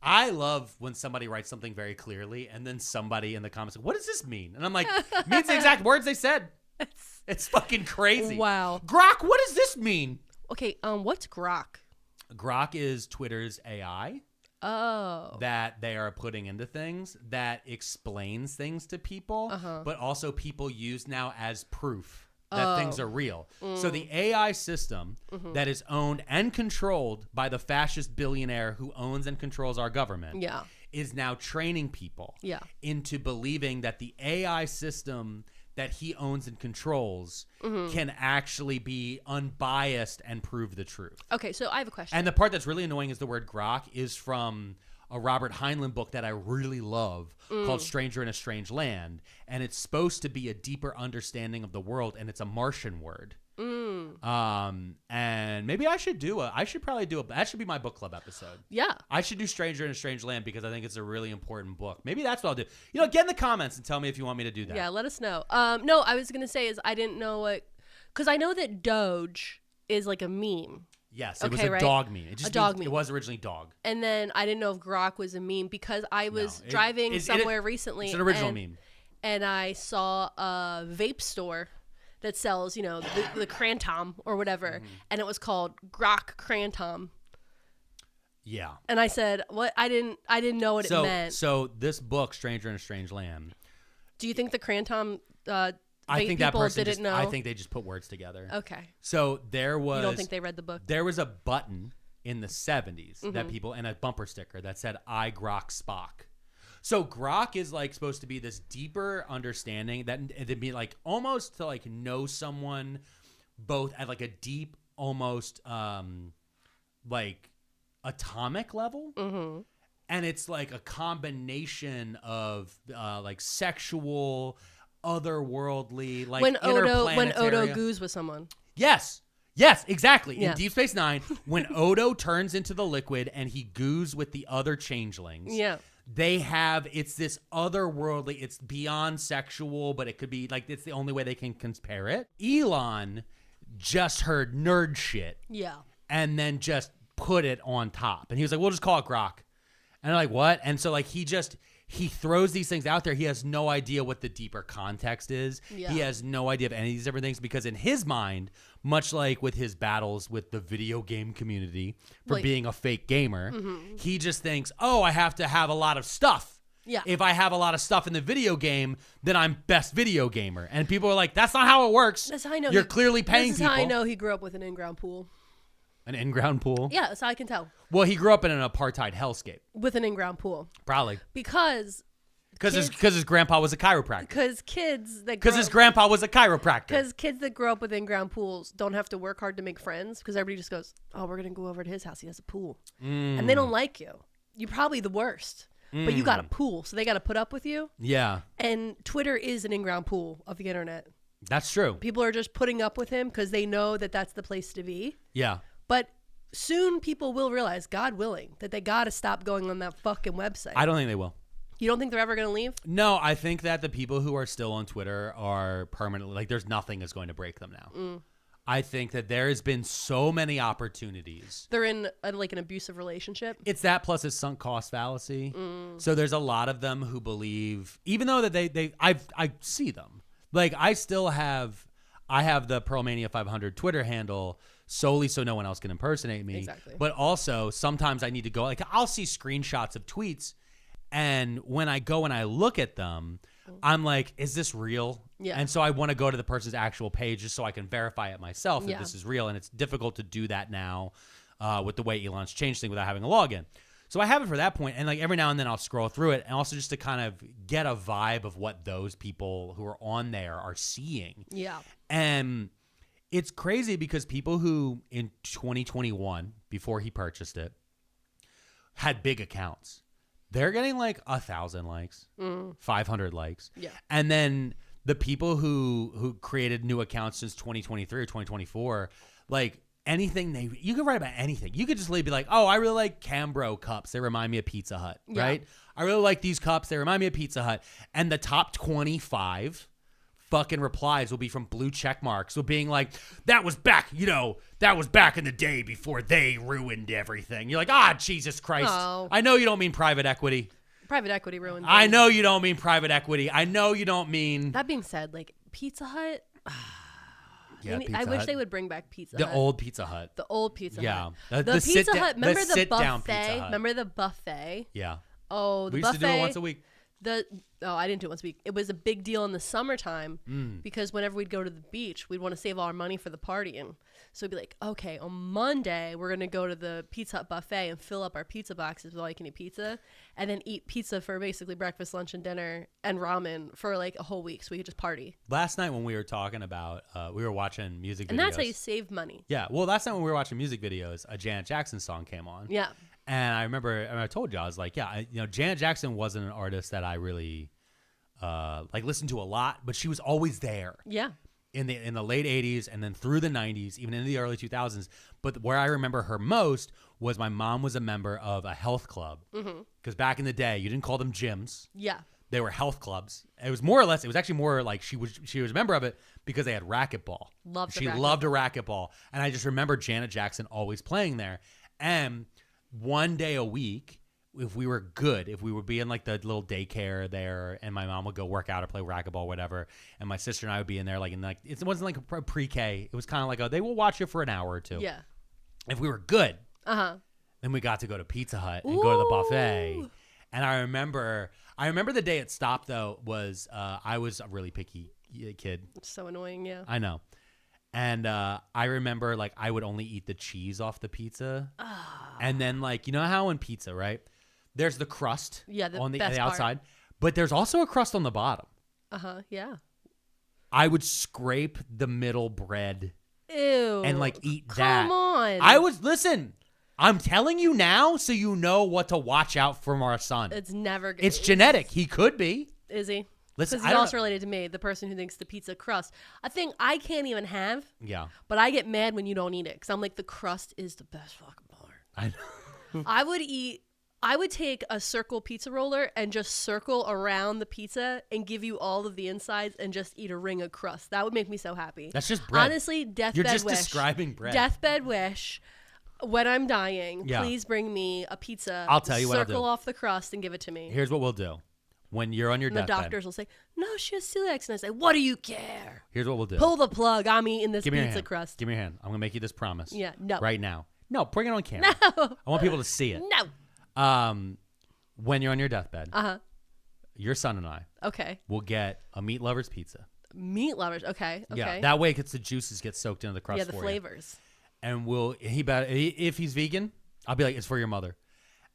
Speaker 1: I love when somebody writes something very clearly and then somebody in the comments, what does this mean? And I'm like, it means the exact words they said. It's fucking crazy.
Speaker 2: Wow.
Speaker 1: GROK, what does this mean?
Speaker 2: Okay. What's GROK?
Speaker 1: GROK is Twitter's AI.
Speaker 2: Oh.
Speaker 1: That they are putting into things that explains things to people, but also people use now as proof that things are real. So the AI system that is owned and controlled by the fascist billionaire who owns and controls our government is now training people into believing that the AI system that he owns and controls can actually be unbiased and prove the truth.
Speaker 2: Okay, so I have a question.
Speaker 1: And the part that's really annoying is the word grok is from a Robert Heinlein book that I really love called Stranger in a Strange Land. And it's supposed to be a deeper understanding of the world, and it's a Martian word. And maybe I should probably do that should be my book club episode.
Speaker 2: Yeah.
Speaker 1: I should do Stranger in a Strange Land because I think it's a really important book. Maybe that's what I'll do. Get in the comments and tell me if you want me to do that.
Speaker 2: Yeah, let us know. No, I was going to say is I didn't know what, because I know that Doge is like a meme.
Speaker 1: Yes, it was
Speaker 2: Okay,
Speaker 1: a
Speaker 2: right?
Speaker 1: dog meme. It
Speaker 2: A
Speaker 1: just
Speaker 2: dog
Speaker 1: means,
Speaker 2: meme.
Speaker 1: It was originally dog.
Speaker 2: And then I didn't know if Grok was a meme because I was
Speaker 1: No,
Speaker 2: driving somewhere recently.
Speaker 1: It's an original meme.
Speaker 2: And I saw a vape store that sells, the Crantom or whatever. And it was called Grok Crantom.
Speaker 1: Yeah.
Speaker 2: And I said, what? I didn't know what it meant.
Speaker 1: So this book, Stranger in a Strange Land.
Speaker 2: Do you think the Crantom
Speaker 1: I think that
Speaker 2: people
Speaker 1: person
Speaker 2: didn't know?
Speaker 1: I think they just put words together.
Speaker 2: Okay.
Speaker 1: So there was.
Speaker 2: You don't think they read the book?
Speaker 1: There was a button in the 70s that people, and a bumper sticker that said "I Grok Spock." So Grok is like supposed to be this deeper understanding that it'd be like almost to like know someone both at like a deep, almost like atomic level. And it's like a combination of like sexual, otherworldly, like
Speaker 2: when
Speaker 1: interplanetary.
Speaker 2: Odo goos with someone.
Speaker 1: Yes, exactly.
Speaker 2: Yeah.
Speaker 1: In Deep Space Nine, when Odo turns into the liquid and he goos with the other changelings, they have, it's this otherworldly, it's beyond sexual, but it could be like, it's the only way they can compare it. Elon just heard nerd shit.
Speaker 2: Yeah.
Speaker 1: And then just put it on top. And he was like, we'll just call it Grok. And they're like, what? And so like he throws these things out there. He has no idea what the deeper context is.
Speaker 2: Yeah.
Speaker 1: He has no idea of any of these different things because in his mind, much like with his battles with the video game community for being a fake gamer, he just thinks, oh, I have to have a lot of stuff.
Speaker 2: Yeah.
Speaker 1: If I have a lot of stuff in the video game, then I'm best video gamer. And people are like, that's not how it works.
Speaker 2: That's how I know.
Speaker 1: You're clearly paying
Speaker 2: This is
Speaker 1: people.
Speaker 2: how I know he grew up with an in-ground pool.
Speaker 1: An in-ground pool?
Speaker 2: Yeah, that's how I can tell.
Speaker 1: Well, he grew up in an apartheid hellscape.
Speaker 2: With an in-ground pool.
Speaker 1: Probably.
Speaker 2: Because
Speaker 1: Because his grandpa was a chiropractor.
Speaker 2: Because
Speaker 1: his grandpa was a chiropractor.
Speaker 2: Because kids that grow up with in-ground pools don't have to work hard to make friends. Because everybody just goes, oh, we're gonna go over to his house. He has a pool, and they don't like you. You're probably the worst, but you got a pool, so they got to put up with you.
Speaker 1: Yeah.
Speaker 2: And Twitter is an in-ground pool of the internet.
Speaker 1: That's true.
Speaker 2: People are just putting up with him because they know that that's the place to be.
Speaker 1: Yeah.
Speaker 2: But soon people will realize, God willing, that they got to stop going on that fucking website.
Speaker 1: I don't think they will.
Speaker 2: You don't think they're ever going to leave?
Speaker 1: No, I think that the people who are still on Twitter are permanently, like, there's nothing that's going to break them now. I think that there has been so many opportunities.
Speaker 2: They're in like an abusive relationship.
Speaker 1: It's that plus a sunk cost fallacy. So there's a lot of them who believe, even though that I see them. Like, I have the Pearlmania 500 Twitter handle solely so no one else can impersonate me.
Speaker 2: Exactly.
Speaker 1: But also sometimes I need to go, like, I'll see screenshots of tweets, and when I go and I look at them, I'm like, is this real?
Speaker 2: Yeah.
Speaker 1: And so I want to go to the person's actual page just so I can verify it myself that this is real. And it's difficult to do that now with the way Elon's changed things without having a login. So I have it for that point, and like every now and then I'll scroll through it, and also just to kind of get a vibe of what those people who are on there are seeing.
Speaker 2: Yeah.
Speaker 1: And it's crazy because people who in 2021, before he purchased it, had big accounts, they're getting like 1,000 likes, 500 likes.
Speaker 2: Yeah.
Speaker 1: And then the people who created new accounts since 2023 or 2024, like anything you can write about anything. You could just be like, oh, I really like Cambro cups. They remind me of Pizza Hut, right? I really like these cups. They remind me of Pizza Hut. And the top 25 fucking replies will be from blue check marks, will being like, that was back in the day before they ruined everything. You're like, Jesus Christ. Oh. I know you don't mean private equity.
Speaker 2: Private equity ruined things.
Speaker 1: I know you don't mean private equity. I know you don't mean.
Speaker 2: That being said, like Pizza Hut.
Speaker 1: Yeah,
Speaker 2: I wish they would bring back Pizza Hut.
Speaker 1: The old Pizza Hut.
Speaker 2: The old Pizza Hut.
Speaker 1: Yeah.
Speaker 2: The Pizza Hut. Remember the
Speaker 1: sit-down
Speaker 2: buffet?
Speaker 1: Pizza Hut.
Speaker 2: Remember the buffet?
Speaker 1: Yeah.
Speaker 2: Oh, the
Speaker 1: we
Speaker 2: buffet.
Speaker 1: used to do it once a week.
Speaker 2: I didn't do it once a week. It was a big deal in the summertime because whenever we'd go to the beach, we'd want to save all our money for the partying. So it'd be like, okay, on Monday, we're going to go to the Pizza Hut buffet and fill up our pizza boxes with all you can eat pizza and then eat pizza for basically breakfast, lunch, and dinner and ramen for like a whole week so we could just party.
Speaker 1: Last night when we were talking about, we were watching music videos.
Speaker 2: And that's how you save money.
Speaker 1: Yeah. Well, last night when we were watching music videos, a Janet Jackson song came on.
Speaker 2: Yeah.
Speaker 1: And I remember, and I told you, I was like, Janet Jackson wasn't an artist that I really listened to a lot, but she was always there.
Speaker 2: Yeah.
Speaker 1: In the late 80s and then through the 90s, even into the early 2000s. But where I remember her most was my mom was a member of a health club. Because back in the day, you didn't call them gyms.
Speaker 2: Yeah.
Speaker 1: They were health clubs. It was more or less, it was actually more like she was a member of it because they had racquetball. She loved a racquetball. And I just remember Janet Jackson always playing there. And one day a week, if we were good, if we would be in like the little daycare there and my mom would go work out or play racquetball, whatever, and my sister and I would be in there it wasn't like a pre-K. It was kind of like they will watch you for an hour or two.
Speaker 2: Yeah.
Speaker 1: If we were good, then we got to go to Pizza Hut and go to the buffet. And I remember the day it stopped though was I was a really picky kid.
Speaker 2: It's so annoying, yeah.
Speaker 1: I know. And I remember like I would only eat the cheese off the pizza. And then like, you know how in pizza, right? There's the crust on the outside, but there's also a crust on the bottom.
Speaker 2: Yeah.
Speaker 1: I would scrape the middle bread.
Speaker 2: Ew.
Speaker 1: And like eat that.
Speaker 2: Come on.
Speaker 1: Listen, I'm telling you now so you know what to watch out from our son.
Speaker 2: It's never good.
Speaker 1: It's genetic. He could be.
Speaker 2: Is he?
Speaker 1: Listen,
Speaker 2: because he's also related to me, the person who thinks the pizza crust. A thing I can't even have.
Speaker 1: Yeah.
Speaker 2: But I get mad when you don't eat it because I'm like, the crust is the best fucking part.
Speaker 1: I know.
Speaker 2: I would take a circle pizza roller and just circle around the pizza and give you all of the insides and just eat a ring of crust. That would make me so happy.
Speaker 1: That's just bread.
Speaker 2: Honestly, deathbed
Speaker 1: wish. You're just
Speaker 2: wish.
Speaker 1: describing bread.
Speaker 2: Deathbed wish. When I'm dying,
Speaker 1: Yeah.
Speaker 2: please bring me a pizza.
Speaker 1: I'll tell you what I'll do.
Speaker 2: Circle off the crust and give it to me.
Speaker 1: Here's what we'll do. When you're on your deathbed.
Speaker 2: The doctors will say, no, she has celiac. And I say, what do you care?
Speaker 1: Here's what we'll do.
Speaker 2: Pull the plug. I'm eating this
Speaker 1: Give me your
Speaker 2: pizza
Speaker 1: hand.
Speaker 2: crust.
Speaker 1: Give me your hand. I'm going to make you this promise.
Speaker 2: Yeah, no.
Speaker 1: Right now. No, bring it on camera.
Speaker 2: No.
Speaker 1: I want people to see it.
Speaker 2: No.
Speaker 1: When you're on your deathbed, your son and I
Speaker 2: Okay.
Speaker 1: will get a meat lover's pizza.
Speaker 2: Meat lovers. Okay.
Speaker 1: Yeah, that way the juices get soaked into the crust
Speaker 2: Yeah, the
Speaker 1: for
Speaker 2: flavors.
Speaker 1: you. And if he's vegan, I'll be like, it's for your mother.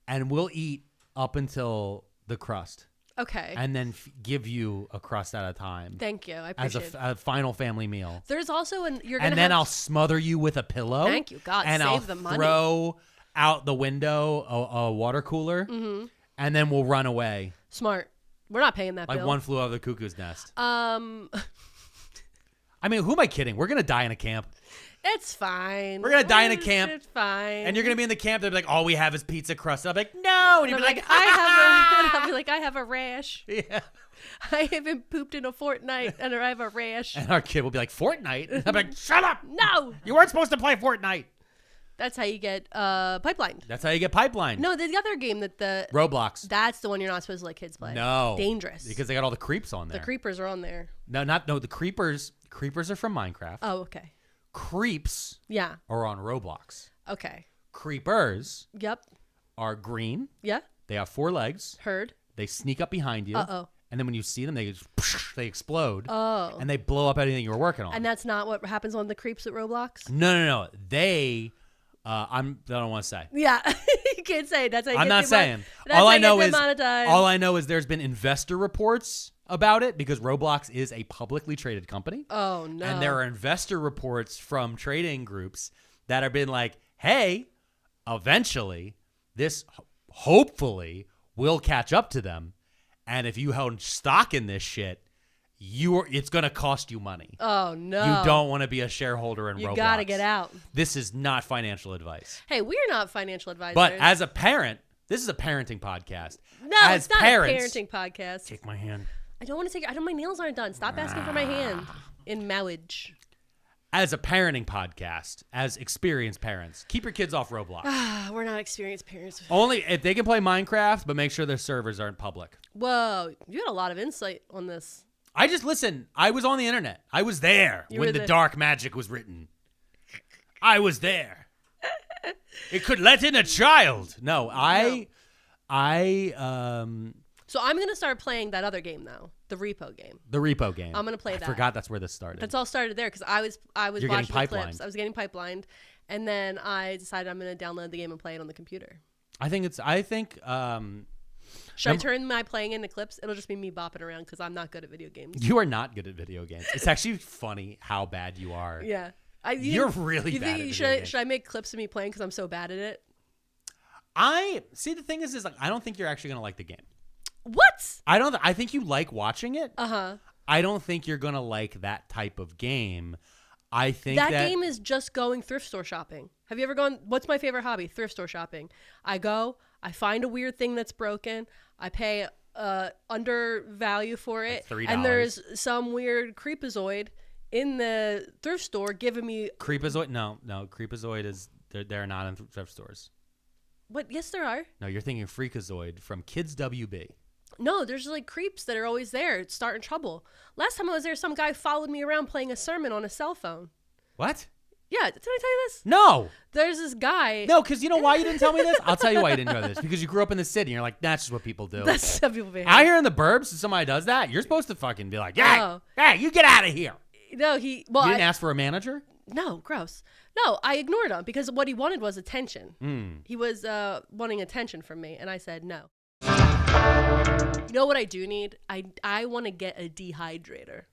Speaker 1: And we'll eat up until the crust.
Speaker 2: Okay.
Speaker 1: and then give you a crust at a time
Speaker 2: Thank you. I
Speaker 1: as
Speaker 2: appreciate it.
Speaker 1: a final family meal.
Speaker 2: There's also
Speaker 1: And then I'll smother you with a pillow.
Speaker 2: Thank you, God.
Speaker 1: And
Speaker 2: Save
Speaker 1: I'll
Speaker 2: the money.
Speaker 1: throw out the window a water cooler, and then we'll run away.
Speaker 2: Smart. We're not paying that
Speaker 1: Like
Speaker 2: bill.
Speaker 1: One Flew Over the Cuckoo's Nest.
Speaker 2: I
Speaker 1: mean, who am I kidding? We're gonna die in a camp.
Speaker 2: It's fine.
Speaker 1: We're gonna die in a camp.
Speaker 2: It's fine.
Speaker 1: And you're gonna be in the camp. They'll be like, all we have is pizza crust. I'll be like, no. And you'll be like,
Speaker 2: I'll be like, I have a rash.
Speaker 1: yeah.
Speaker 2: I haven't pooped in a fortnight, and I have a rash.
Speaker 1: And our kid will be like, Fortnite. And I'll be like, shut up.
Speaker 2: No.
Speaker 1: You weren't supposed to play Fortnite.
Speaker 2: That's how you get pipelined.
Speaker 1: That's how you get pipeline.
Speaker 2: No, the other game that
Speaker 1: Roblox.
Speaker 2: that's the one you're not supposed to let kids play.
Speaker 1: No.
Speaker 2: Dangerous.
Speaker 1: Because they got all the creeps on there.
Speaker 2: The creepers are on there.
Speaker 1: No, the creepers. Creepers are from Minecraft.
Speaker 2: Oh, okay.
Speaker 1: Creeps
Speaker 2: Yeah.
Speaker 1: are on Roblox.
Speaker 2: Okay.
Speaker 1: Creepers
Speaker 2: Yep.
Speaker 1: are green.
Speaker 2: Yeah.
Speaker 1: They have 4 legs.
Speaker 2: Heard.
Speaker 1: They sneak up behind you.
Speaker 2: Uh-oh.
Speaker 1: And then when you see them, they explode.
Speaker 2: Oh.
Speaker 1: And they blow up anything you were working on.
Speaker 2: And that's not what happens on the creeps at Roblox?
Speaker 1: No. They, I don't want to say.
Speaker 2: Yeah. You can't say it. That's how you
Speaker 1: I'm
Speaker 2: get
Speaker 1: not saying.
Speaker 2: That's
Speaker 1: All
Speaker 2: how
Speaker 1: I
Speaker 2: you
Speaker 1: know
Speaker 2: get
Speaker 1: is
Speaker 2: demonetized.
Speaker 1: all I know is there's been investor reports about it because Roblox is a publicly traded company.
Speaker 2: Oh, no.
Speaker 1: And there are investor reports from trading groups that have been like, hey, eventually this hopefully will catch up to them. And if you hold stock in this shit, it's going to cost you money.
Speaker 2: Oh, no.
Speaker 1: You don't want to be a shareholder in Roblox.
Speaker 2: You got to get out.
Speaker 1: This is not financial advice.
Speaker 2: Hey, we're not financial advisors.
Speaker 1: But as a parent, this is a parenting podcast.
Speaker 2: No,
Speaker 1: as
Speaker 2: it's not
Speaker 1: parents,
Speaker 2: a parenting podcast.
Speaker 1: Take my hand.
Speaker 2: I don't want to take. My nails aren't done. Stop asking for my hand in marriage.
Speaker 1: As a parenting podcast, as experienced parents, keep your kids off Roblox.
Speaker 2: We're not experienced parents.
Speaker 1: Only if they can play Minecraft, but make sure their servers aren't public.
Speaker 2: Whoa, you had a lot of insight on this.
Speaker 1: I just listen. I was on the internet. I was there when the dark magic was written. I was there. It could let in a child. No.
Speaker 2: So I'm gonna start playing that other game though, the repo game.
Speaker 1: The repo game.
Speaker 2: I'm gonna play that.
Speaker 1: I forgot that's where this started.
Speaker 2: That's all started there because I was
Speaker 1: You're
Speaker 2: watching the
Speaker 1: getting
Speaker 2: clips.
Speaker 1: pipelined.
Speaker 2: I was getting pipelined, and then I decided I'm gonna download the game and play it on the computer.
Speaker 1: I think
Speaker 2: Should I turn my playing into clips? It'll just be me bopping around because I'm not good at video games.
Speaker 1: you are not good at video games. It's actually funny how bad you are.
Speaker 2: Yeah.
Speaker 1: You're really bad at video games.
Speaker 2: Should I make clips of me playing because I'm so bad at it?
Speaker 1: The thing is like I don't think you're actually gonna like the game.
Speaker 2: What?
Speaker 1: I think you like watching it.
Speaker 2: Uh-huh.
Speaker 1: I don't think you're gonna like that type of game. I think
Speaker 2: that game is just going thrift store shopping. Have you ever gone? What's my favorite hobby? Thrift store shopping. I go, I find a weird thing that's broken. I pay under value for it,
Speaker 1: like $3.
Speaker 2: And there's some weird creepazoid in the thrift store giving me
Speaker 1: Creepazoid. No, Creepazoid is they're not in thrift stores.
Speaker 2: What? Yes, there are.
Speaker 1: No, you're thinking Freakazoid from Kids WB.
Speaker 2: No, there's like creeps that are always there. It's starting trouble. Last time I was there, some guy followed me around playing a sermon on a cell phone.
Speaker 1: What?
Speaker 2: Yeah, did I tell you this?
Speaker 1: No.
Speaker 2: There's this guy.
Speaker 1: No, because you know why you didn't tell me this? I'll tell you why you didn't know this. Because you grew up in the city and you're like, that's just what people do.
Speaker 2: That's how people behave.
Speaker 1: Out here in the burbs, if somebody does that, you're supposed to fucking be like, yeah,
Speaker 2: Oh.
Speaker 1: hey, you get out of here.
Speaker 2: No,
Speaker 1: You didn't ask for a manager?
Speaker 2: No, gross. No, I ignored him because what he wanted was attention. He was wanting attention from me, and I said no. You know what I do need? I want to get a dehydrator.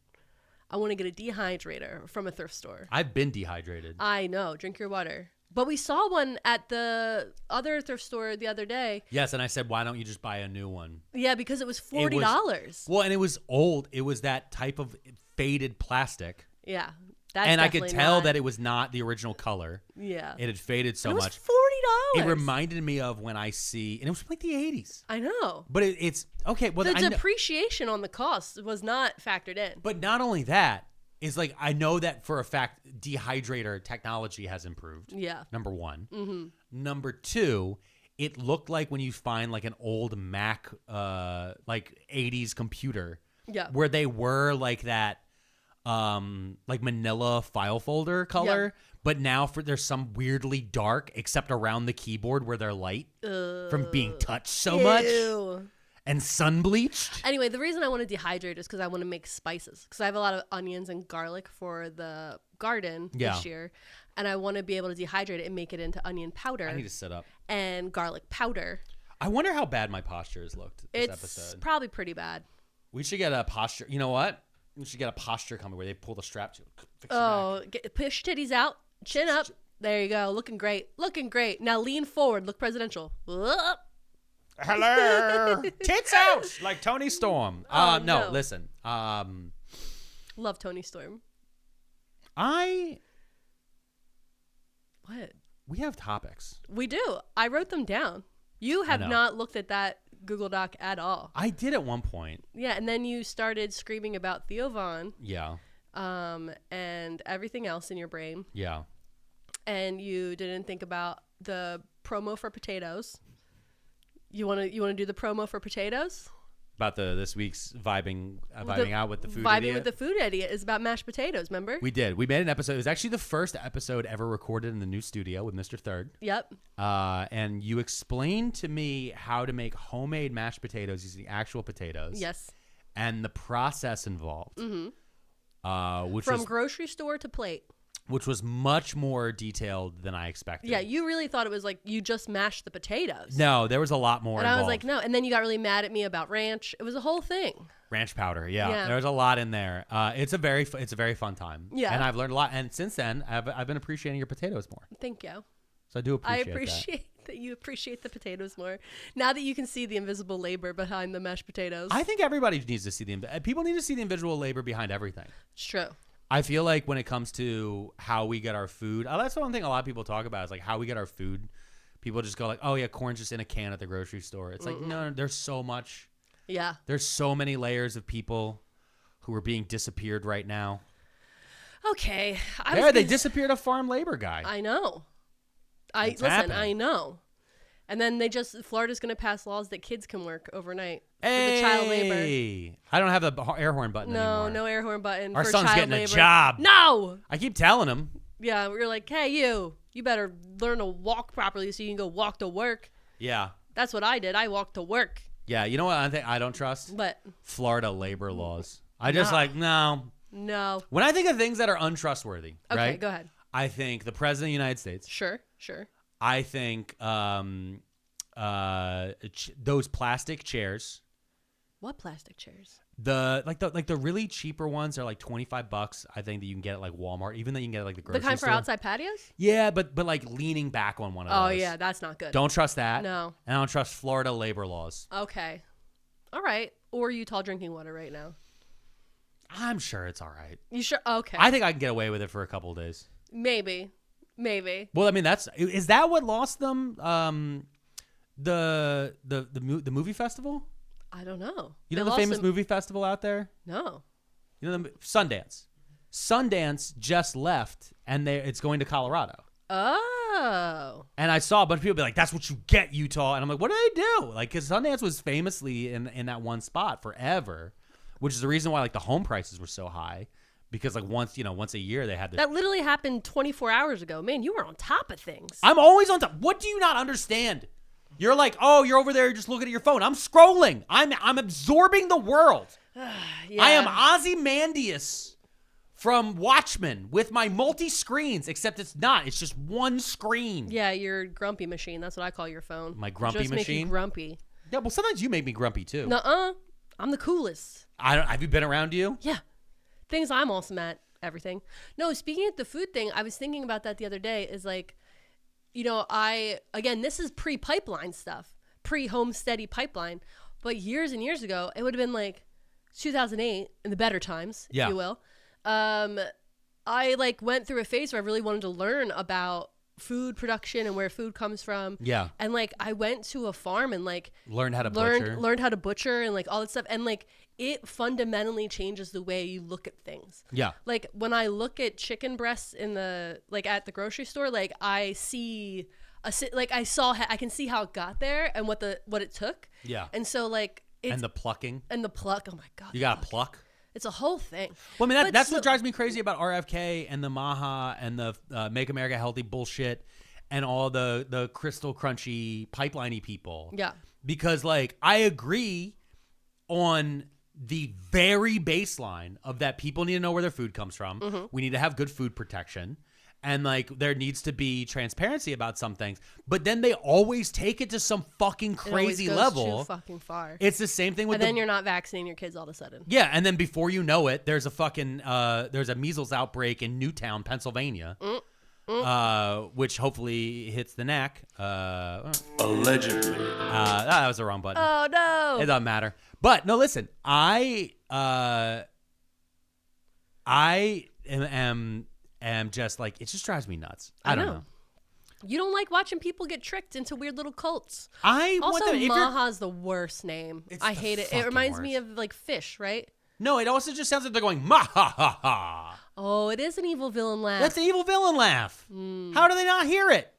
Speaker 2: I want to get a dehydrator from a thrift store.
Speaker 1: I've been dehydrated.
Speaker 2: I know. Drink your water. But we saw one at the other thrift store the other day.
Speaker 1: Yes, and I said, why don't you just buy a new one?
Speaker 2: Yeah, because it was $40.
Speaker 1: Well, and it was old. It was that type of faded plastic.
Speaker 2: Yeah.
Speaker 1: And I could tell that it was not the original color.
Speaker 2: Yeah.
Speaker 1: It had faded so
Speaker 2: it was
Speaker 1: much.
Speaker 2: $40.
Speaker 1: It reminded me of when I see, and it was from like the 80s.
Speaker 2: I know.
Speaker 1: But it's, okay. Well,
Speaker 2: the depreciation on the cost was not factored in.
Speaker 1: But not only that, is like, I know that for a fact, dehydrator technology has improved.
Speaker 2: Yeah.
Speaker 1: Number one.
Speaker 2: Mm-hmm.
Speaker 1: Number two, it looked like when you find like an old Mac, like 80s computer.
Speaker 2: Yeah.
Speaker 1: Where they were like that, like manila file folder color, but now there's some weirdly dark except around the keyboard where they're light from being touched so much and sun bleached.
Speaker 2: Anyway, the reason I want to dehydrate is because I want to make spices because I have a lot of onions and garlic for the garden this year, and I want to be able to dehydrate it and make it into onion powder.
Speaker 1: I need to sit up.
Speaker 2: And garlic powder.
Speaker 1: I wonder how bad my posture has looked this
Speaker 2: It's
Speaker 1: episode.
Speaker 2: probably pretty bad.
Speaker 1: We should get a posture. You know what? We should get a posture coming where they pull the strap to fix your back.
Speaker 2: Push titties out, chin up. There you go. Looking great. Looking great. Now lean forward. Look presidential.
Speaker 1: Hello. Tits out like Tony Storm. No, listen.
Speaker 2: Love Tony Storm. What?
Speaker 1: We have topics.
Speaker 2: We do. I wrote them down. You have not looked at that Google Doc at all.
Speaker 1: I did at one point.
Speaker 2: Yeah, and then you started screaming about Theo Von.
Speaker 1: Yeah.
Speaker 2: And everything else in your brain.
Speaker 1: Yeah.
Speaker 2: And you didn't think about the promo for potatoes. You want to do the promo for potatoes?
Speaker 1: About this week's vibing out with the food
Speaker 2: vibing
Speaker 1: idiot.
Speaker 2: with the food idiot is about mashed potatoes, remember?
Speaker 1: We did. We made an episode. It was actually the first episode ever recorded in the new studio with Mr. Third.
Speaker 2: Yep.
Speaker 1: And you explained to me how to make homemade mashed potatoes using actual potatoes.
Speaker 2: Yes.
Speaker 1: And the process involved.
Speaker 2: Mm-hmm.
Speaker 1: Which
Speaker 2: From
Speaker 1: was,
Speaker 2: grocery store to plate.
Speaker 1: Which was much more detailed than I expected.
Speaker 2: Yeah, you really thought it was like you just mashed the potatoes.
Speaker 1: No, there was a lot more
Speaker 2: And
Speaker 1: involved.
Speaker 2: I was like, no. And then you got really mad at me about ranch. It was a whole thing.
Speaker 1: Ranch powder, yeah.
Speaker 2: Yeah.
Speaker 1: There was a lot in there. It's a very fun time.
Speaker 2: Yeah.
Speaker 1: And I've learned a lot. And since then, I've been appreciating your potatoes more.
Speaker 2: Thank you.
Speaker 1: So I do appreciate
Speaker 2: that you appreciate the potatoes more. Now that you can see the invisible labor behind the mashed potatoes.
Speaker 1: I think everybody needs to see people need to see the invisible labor behind everything.
Speaker 2: It's true.
Speaker 1: I feel like when it comes to how we get our food, that's the one thing a lot of people talk about is like how we get our food. People just go like, oh yeah, corn's just in a can at the grocery store. It's like, no, there's so much.
Speaker 2: Yeah.
Speaker 1: There's so many layers of people who are being disappeared right now.
Speaker 2: Okay.
Speaker 1: They disappeared a farm labor guy.
Speaker 2: I know.
Speaker 1: It's
Speaker 2: I
Speaker 1: happening.
Speaker 2: know. And then Florida's going to pass laws that kids can work overnight for
Speaker 1: Hey,
Speaker 2: the child labor.
Speaker 1: I don't have the air horn button anymore.
Speaker 2: No air horn button
Speaker 1: Our
Speaker 2: for
Speaker 1: son's
Speaker 2: child
Speaker 1: getting
Speaker 2: labor.
Speaker 1: a job.
Speaker 2: No.
Speaker 1: I keep telling him.
Speaker 2: Yeah, we're like, hey, you better learn to walk properly so you can go walk to work.
Speaker 1: Yeah.
Speaker 2: That's what I did. I walked to work.
Speaker 1: Yeah, you know what I don't trust?
Speaker 2: What?
Speaker 1: Florida labor laws. I just no.
Speaker 2: No.
Speaker 1: When I think of things that are untrustworthy,
Speaker 2: Okay,
Speaker 1: right?
Speaker 2: go ahead.
Speaker 1: I think the President of the United States.
Speaker 2: Sure.
Speaker 1: I think those plastic chairs.
Speaker 2: What plastic chairs?
Speaker 1: The really cheaper ones are like $25. I think that you can get at like Walmart, even though you can get at like the grocery
Speaker 2: The kind
Speaker 1: store.
Speaker 2: for outside patios?
Speaker 1: Yeah, but like leaning back on one of
Speaker 2: Oh
Speaker 1: those.
Speaker 2: yeah, that's not good.
Speaker 1: Don't trust that.
Speaker 2: No.
Speaker 1: And I don't trust Florida labor laws.
Speaker 2: Okay. All right. Or Utah drinking water right now.
Speaker 1: I'm sure it's all right.
Speaker 2: You sure? Okay.
Speaker 1: I think I can get away with it for a couple of days.
Speaker 2: Maybe.
Speaker 1: Well, I mean, is that what lost them? The movie festival?
Speaker 2: I don't know.
Speaker 1: You know the famous movie festival out there?
Speaker 2: No.
Speaker 1: You know Sundance. Sundance just left, and it's going to Colorado.
Speaker 2: Oh.
Speaker 1: And I saw a bunch of people be like, "That's what you get, Utah." And I'm like, "What do they do?" Like, because Sundance was famously in that one spot forever, which is the reason why like the home prices were so high. Because like once a year they had this.
Speaker 2: That literally happened 24 hours ago. Man, you were on top of things.
Speaker 1: I'm always on top. What do you not understand? You're like, oh, you're over there just looking at your phone. I'm scrolling. I'm absorbing the world.
Speaker 2: Yeah.
Speaker 1: I am Ozymandias from Watchmen with my multi-screens, except it's not. It's just one screen.
Speaker 2: Yeah, your grumpy machine. That's what I call your phone.
Speaker 1: My grumpy
Speaker 2: Just make
Speaker 1: machine?
Speaker 2: you grumpy.
Speaker 1: Yeah, well, sometimes you make me grumpy too.
Speaker 2: Nuh-uh. I'm the coolest.
Speaker 1: Have you been around you?
Speaker 2: Yeah. Things I'm awesome at, everything. No, speaking of the food thing, I was thinking about that the other day is like, again, this is pre-pipeline stuff, pre-homesteady pipeline. But years and years ago, it would have been like 2008 in the better times, if you will. I like went through a phase where I really wanted to learn about food production and where food comes from.
Speaker 1: Yeah.
Speaker 2: And like I went to a farm and like
Speaker 1: learned how to
Speaker 2: butcher and like all that stuff. And like it fundamentally changes the way you look at things.
Speaker 1: Yeah.
Speaker 2: Like when I look at chicken breasts at the grocery store, like I see I can see how it got there and what it took.
Speaker 1: Yeah.
Speaker 2: And so like
Speaker 1: and the plucking.
Speaker 2: And the pluck. Oh my God.
Speaker 1: You got to pluck.
Speaker 2: It's a whole thing.
Speaker 1: Well, I mean, that's what drives me crazy about RFK and the Maha and the Make America Healthy bullshit and all the crystal crunchy pipeline-y people.
Speaker 2: Yeah.
Speaker 1: Because, like, I agree on the very baseline of that people need to know where their food comes from. Mm-hmm. We need to have good food protection. and like there needs to be transparency about some things, but then they always take it to some fucking crazy level.
Speaker 2: Too fucking far.
Speaker 1: It's the same thing with
Speaker 2: and then you're not vaccinating your kids all of a sudden.
Speaker 1: Yeah, and then before you know it, there's a fucking there's a measles outbreak in Newtown, Pennsylvania, which hopefully hits the neck.
Speaker 3: Allegedly.
Speaker 1: That was the wrong button.
Speaker 2: Oh no!
Speaker 1: It doesn't matter. But no, listen, I am just like, it just drives me nuts. I don't know.
Speaker 2: You don't like watching people get tricked into weird little cults.
Speaker 1: Also,
Speaker 2: Maha's the worst name. I hate it. It reminds me of like fish, right?
Speaker 1: No, it also just sounds like they're going ma ha ha ha.
Speaker 2: Oh, it is an evil villain laugh.
Speaker 1: That's the evil villain laugh. How do they not hear it?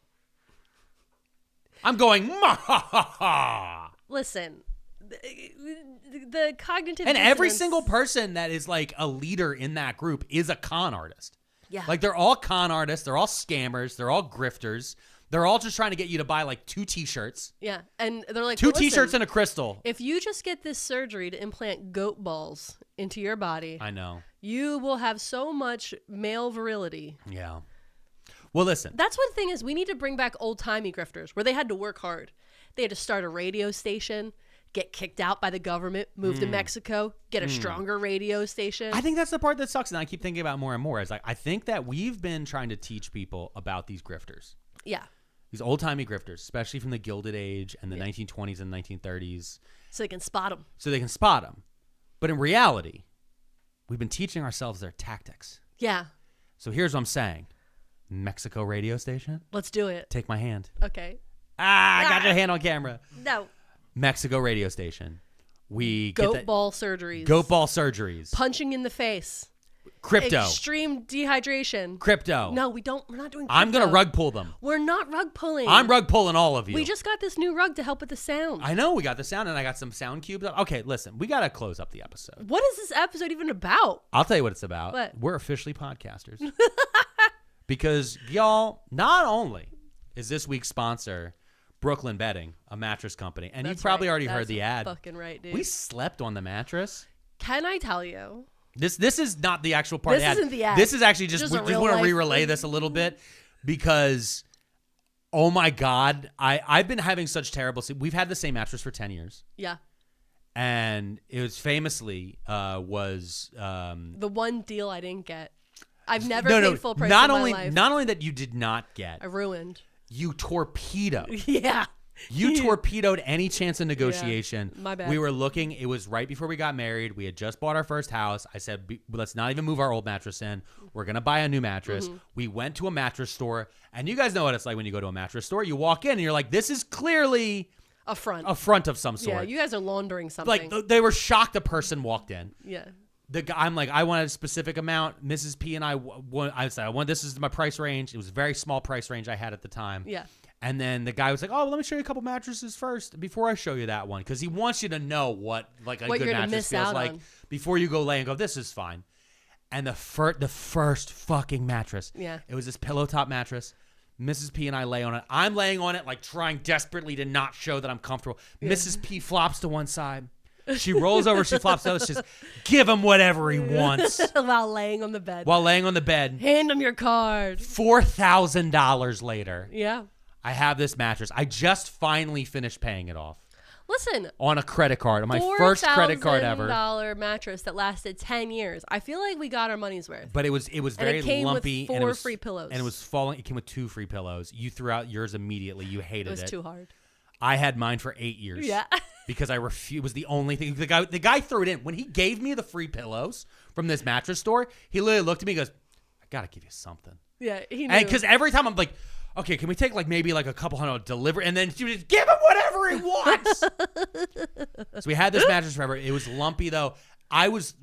Speaker 1: I'm going ma ha ha ha.
Speaker 2: Listen, the cognitive
Speaker 1: and every
Speaker 2: dissonance-
Speaker 1: single person that is like a leader in that group is a con artist.
Speaker 2: Yeah.
Speaker 1: Like they're all con artists, they're all scammers, they're all grifters. They're all just trying to get you to buy like 2 t-shirts.
Speaker 2: Yeah. And they're like,
Speaker 1: two
Speaker 2: well, listen,
Speaker 1: t-shirts and a crystal.
Speaker 2: if you just get this surgery to implant goat balls into your body,
Speaker 1: I know.
Speaker 2: you will have so much male virility.
Speaker 1: Yeah. Well, listen.
Speaker 2: That's one thing is we need to bring back old-timey grifters where they had to work hard. They had to start a radio station, get kicked out by the government, move to Mexico, get a stronger radio station.
Speaker 1: I think that's the part that sucks, and I keep thinking about more and more. Is like I think that we've been trying to teach people about these grifters.
Speaker 2: Yeah.
Speaker 1: These old-timey grifters, especially from the Gilded Age and the 1920s and 1930s.
Speaker 2: So they can spot them.
Speaker 1: So they can spot them. But in reality, we've been teaching ourselves their tactics.
Speaker 2: Yeah.
Speaker 1: So here's what I'm saying. Mexico radio station,
Speaker 2: Let's do it.
Speaker 1: take my hand.
Speaker 2: Okay.
Speaker 1: I got your hand on camera.
Speaker 2: No.
Speaker 1: Mexico radio station. We
Speaker 2: Goat
Speaker 1: get
Speaker 2: ball surgeries.
Speaker 1: goat ball surgeries.
Speaker 2: Punching in the face.
Speaker 1: Crypto.
Speaker 2: Extreme dehydration.
Speaker 1: Crypto.
Speaker 2: No, we don't. We're not doing crypto.
Speaker 1: I'm going to rug pull them.
Speaker 2: We're not rug pulling.
Speaker 1: I'm rug pulling all of you.
Speaker 2: We just got this new rug to help with the sound.
Speaker 1: I know we got the sound and I got some sound cubes. Okay, listen, we got to close up the episode.
Speaker 2: What is this episode even about?
Speaker 1: I'll tell you what it's about.
Speaker 2: What?
Speaker 1: We're officially podcasters. Because, y'all, not only is this week's sponsor Brooklyn Bedding, a mattress company, and
Speaker 2: That's
Speaker 1: you've probably
Speaker 2: right.
Speaker 1: already
Speaker 2: That's
Speaker 1: heard the ad.
Speaker 2: Fucking right, dude.
Speaker 1: We slept on the mattress.
Speaker 2: Can I tell you?
Speaker 1: This is not the actual part
Speaker 2: This
Speaker 1: of the ad.
Speaker 2: isn't the ad.
Speaker 1: This is actually just
Speaker 2: Just
Speaker 1: we
Speaker 2: a
Speaker 1: just
Speaker 2: real
Speaker 1: want to
Speaker 2: life
Speaker 1: re-relay
Speaker 2: thing.
Speaker 1: this a little bit because, oh my God, I've been having such terrible sleep. We've had the same mattress for 10 years.
Speaker 2: Yeah.
Speaker 1: And it was famously
Speaker 2: The one deal I didn't get. I've never paid full price
Speaker 1: not
Speaker 2: in
Speaker 1: only
Speaker 2: my life.
Speaker 1: not only that you did not get,
Speaker 2: I ruined.
Speaker 1: you torpedoed.
Speaker 2: Yeah.
Speaker 1: You torpedoed any chance of negotiation.
Speaker 2: My bad.
Speaker 1: We were looking. It was right before we got married. We had just bought our first house. I said, let's not even move our old mattress in. We're going to buy a new mattress. We went to a mattress store. And you guys know what it's like when you go to a mattress store. You walk in and you're like, this is clearly
Speaker 2: A front.
Speaker 1: a front of some sort.
Speaker 2: Yeah, you guys are laundering something.
Speaker 1: Like, they were shocked a person walked in.
Speaker 2: yeah.
Speaker 1: The guy, I'm like, I wanted a specific amount. Mrs. P and I said, this is my price range. It was a very small price range I had at the time.
Speaker 2: Yeah.
Speaker 1: And then the guy was like, oh, let me show you a couple mattresses first before I show you that one. Because he wants you to know what like a
Speaker 2: What
Speaker 1: good
Speaker 2: you're gonna
Speaker 1: mattress
Speaker 2: miss
Speaker 1: feels
Speaker 2: out
Speaker 1: like
Speaker 2: on.
Speaker 1: before you go lay and go, this is fine. And the first fucking mattress.
Speaker 2: Yeah.
Speaker 1: It was this pillow top mattress. Mrs. P and I lay on it. I'm laying on it, like trying desperately to not show that I'm comfortable. Mrs. P flops to one side. She rolls over, she flops to the other. She says, give him whatever he wants.
Speaker 2: While laying on the bed.
Speaker 1: While laying on the bed,
Speaker 2: Hand him your card.
Speaker 1: $4,000 later,
Speaker 2: Yeah.
Speaker 1: I have this mattress. I just finally finished paying it off
Speaker 2: Listen.
Speaker 1: on a credit card, on my first credit card ever.
Speaker 2: $4,000 mattress that lasted 10 years. I feel like we got our money's worth.
Speaker 1: But it was very
Speaker 2: it came with
Speaker 1: lumpy.
Speaker 2: 4
Speaker 1: and it was,
Speaker 2: free pillows.
Speaker 1: And it was falling. It came with 2 free pillows. You threw out yours immediately. You hated
Speaker 2: It was too hard.
Speaker 1: I had mine for 8 years.
Speaker 2: Yeah.
Speaker 1: Because I refused. It was the only thing. The guy threw it in. When he gave me the free pillows from this mattress store, he literally looked at me and goes, I got to give you something.
Speaker 2: Yeah, he knew.
Speaker 1: And because every time I'm like, okay, can we take like maybe like a couple hundred delivery? And then she would just give him whatever he wants. So we had this mattress forever. It was lumpy though. I was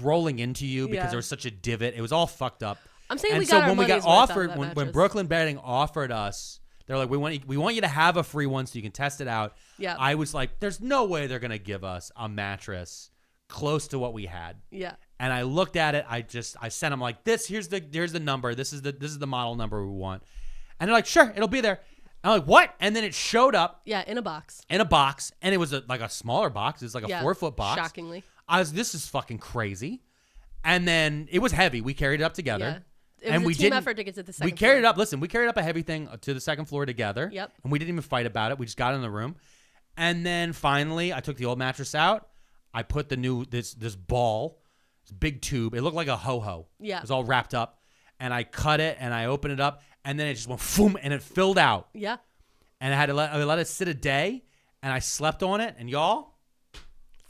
Speaker 1: rolling into you because
Speaker 2: Yeah.
Speaker 1: there was such a divot. It was all fucked up.
Speaker 2: I'm saying
Speaker 1: and
Speaker 2: we
Speaker 1: so
Speaker 2: got our
Speaker 1: when we got
Speaker 2: money's worth out of
Speaker 1: offered,
Speaker 2: that
Speaker 1: when
Speaker 2: mattress.
Speaker 1: Brooklyn Bedding offered us, they're like, we want you to have a free one so you can test it out.
Speaker 2: Yeah.
Speaker 1: I was like, there's no way they're gonna give us a mattress close to what we had.
Speaker 2: Yeah.
Speaker 1: And I looked at it. I sent them like this. Here's the number. This is the model number we want. And they're like, sure, it'll be there. I'm like, what? And then it showed up
Speaker 2: Yeah, in a box.
Speaker 1: in a box, and it was like a smaller box. It was like a 4-foot box.
Speaker 2: Shockingly.
Speaker 1: This is fucking crazy. And then it was heavy. We carried it up together.
Speaker 2: It was a team effort to get to the second
Speaker 1: We carried
Speaker 2: floor.
Speaker 1: it up. Listen, we carried up a heavy thing to the second floor together.
Speaker 2: Yep.
Speaker 1: And we didn't even fight about it. We just got in the room. And then finally, I took the old mattress out. I put the new, this ball, this big tube. It looked like a ho-ho.
Speaker 2: Yeah.
Speaker 1: It was all wrapped up. And I cut it and I opened it up. And then it just went boom and it filled out.
Speaker 2: Yeah.
Speaker 1: And I had to let it sit a day. And I slept on it. And y'all,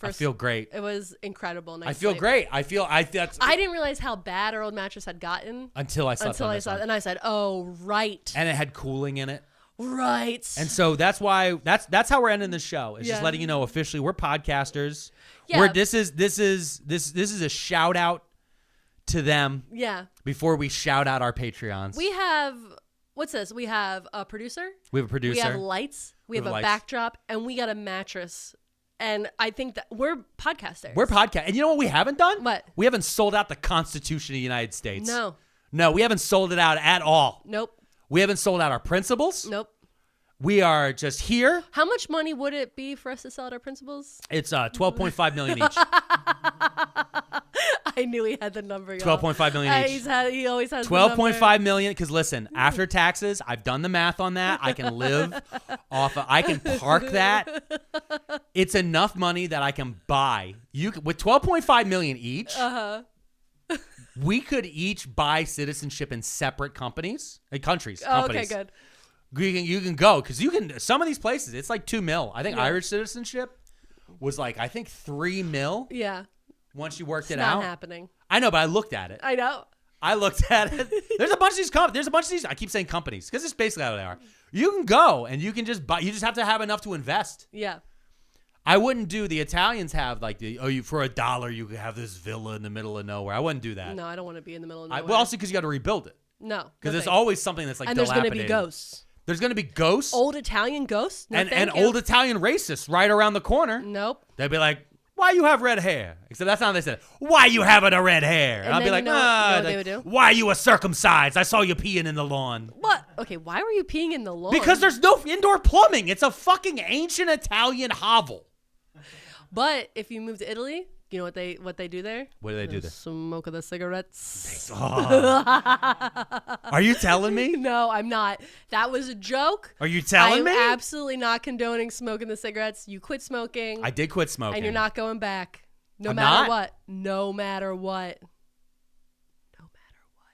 Speaker 1: I feel great.
Speaker 2: It was incredible.
Speaker 1: I feel great. I
Speaker 2: didn't realize how bad our old mattress had gotten
Speaker 1: until I slept on this one.
Speaker 2: And I said, "Oh, right."
Speaker 1: And it had cooling in it.
Speaker 2: Right.
Speaker 1: And so that's why that's how we're ending the show. It's just letting you know officially we're podcasters.
Speaker 2: Yeah.
Speaker 1: This is a shout out to them.
Speaker 2: Yeah.
Speaker 1: Before we shout out our Patreons.
Speaker 2: We have what's this? We have a producer.
Speaker 1: We have a producer.
Speaker 2: We have lights. We have a backdrop, and we got a mattress. And I think that we're podcasters.
Speaker 1: We're podcast. And you know what we haven't done?
Speaker 2: What?
Speaker 1: We haven't sold out the Constitution of the United States.
Speaker 2: No,
Speaker 1: we haven't sold it out at all.
Speaker 2: Nope.
Speaker 1: We haven't sold out our principles.
Speaker 2: Nope.
Speaker 1: We are just here.
Speaker 2: How much money would it be for us to sell out our principles?
Speaker 1: It's $12.5 million each.
Speaker 2: I knew he had the number.
Speaker 1: $12.5 million each.
Speaker 2: He always has
Speaker 1: $12.5 million. Because listen, after taxes, I've done the math on that. I can live off of. I can park that. It's enough money that I can buy. With $12.5 million each. We could each buy citizenship in separate countries. Companies.
Speaker 2: Okay, good.
Speaker 1: You can go because you can. Some of these places, it's like $2 million. I think Irish citizenship was like $3 million.
Speaker 2: Yeah.
Speaker 1: Once you worked it
Speaker 2: not
Speaker 1: out,
Speaker 2: happening.
Speaker 1: I know, but I looked at it.
Speaker 2: I know.
Speaker 1: I looked at it. There's a bunch of these There's a bunch of these. I keep saying companies because it's basically how they are. You can go and you can just buy. You just have to have enough to invest.
Speaker 2: Yeah.
Speaker 1: I wouldn't do. The Italians have like for $1 you could have this villa in the middle of nowhere. I wouldn't do that.
Speaker 2: No, I don't want to be in the middle of nowhere.
Speaker 1: Well, also because you got to rebuild it.
Speaker 2: No.
Speaker 1: Because there's always something that's like
Speaker 2: and there's
Speaker 1: dilapidated.
Speaker 2: going to be ghosts.
Speaker 1: There's going to be ghosts.
Speaker 2: Old Italian ghosts. No,
Speaker 1: and old Italian racists right around the corner.
Speaker 2: Nope.
Speaker 1: They'd be like, why you have red hair? Except that's not how they said it. Why you having a red hair? And I'll be like,
Speaker 2: what they would do?
Speaker 1: Why you were circumcised? I saw you peeing in the lawn.
Speaker 2: What? Okay, why were you peeing in the lawn?
Speaker 1: Because there's no indoor plumbing. It's a fucking ancient Italian hovel.
Speaker 2: But if you move to Italy, you know what they do there?
Speaker 1: What do they do there?
Speaker 2: Smoke of the cigarettes.
Speaker 1: Are you telling me?
Speaker 2: No, I'm not. That was a joke.
Speaker 1: Are you telling me?
Speaker 2: I'm absolutely not condoning smoking the cigarettes. You quit smoking.
Speaker 1: I did quit smoking.
Speaker 2: And you're not going back. No
Speaker 1: I'm
Speaker 2: matter
Speaker 1: not?
Speaker 2: what. No matter what. No matter what.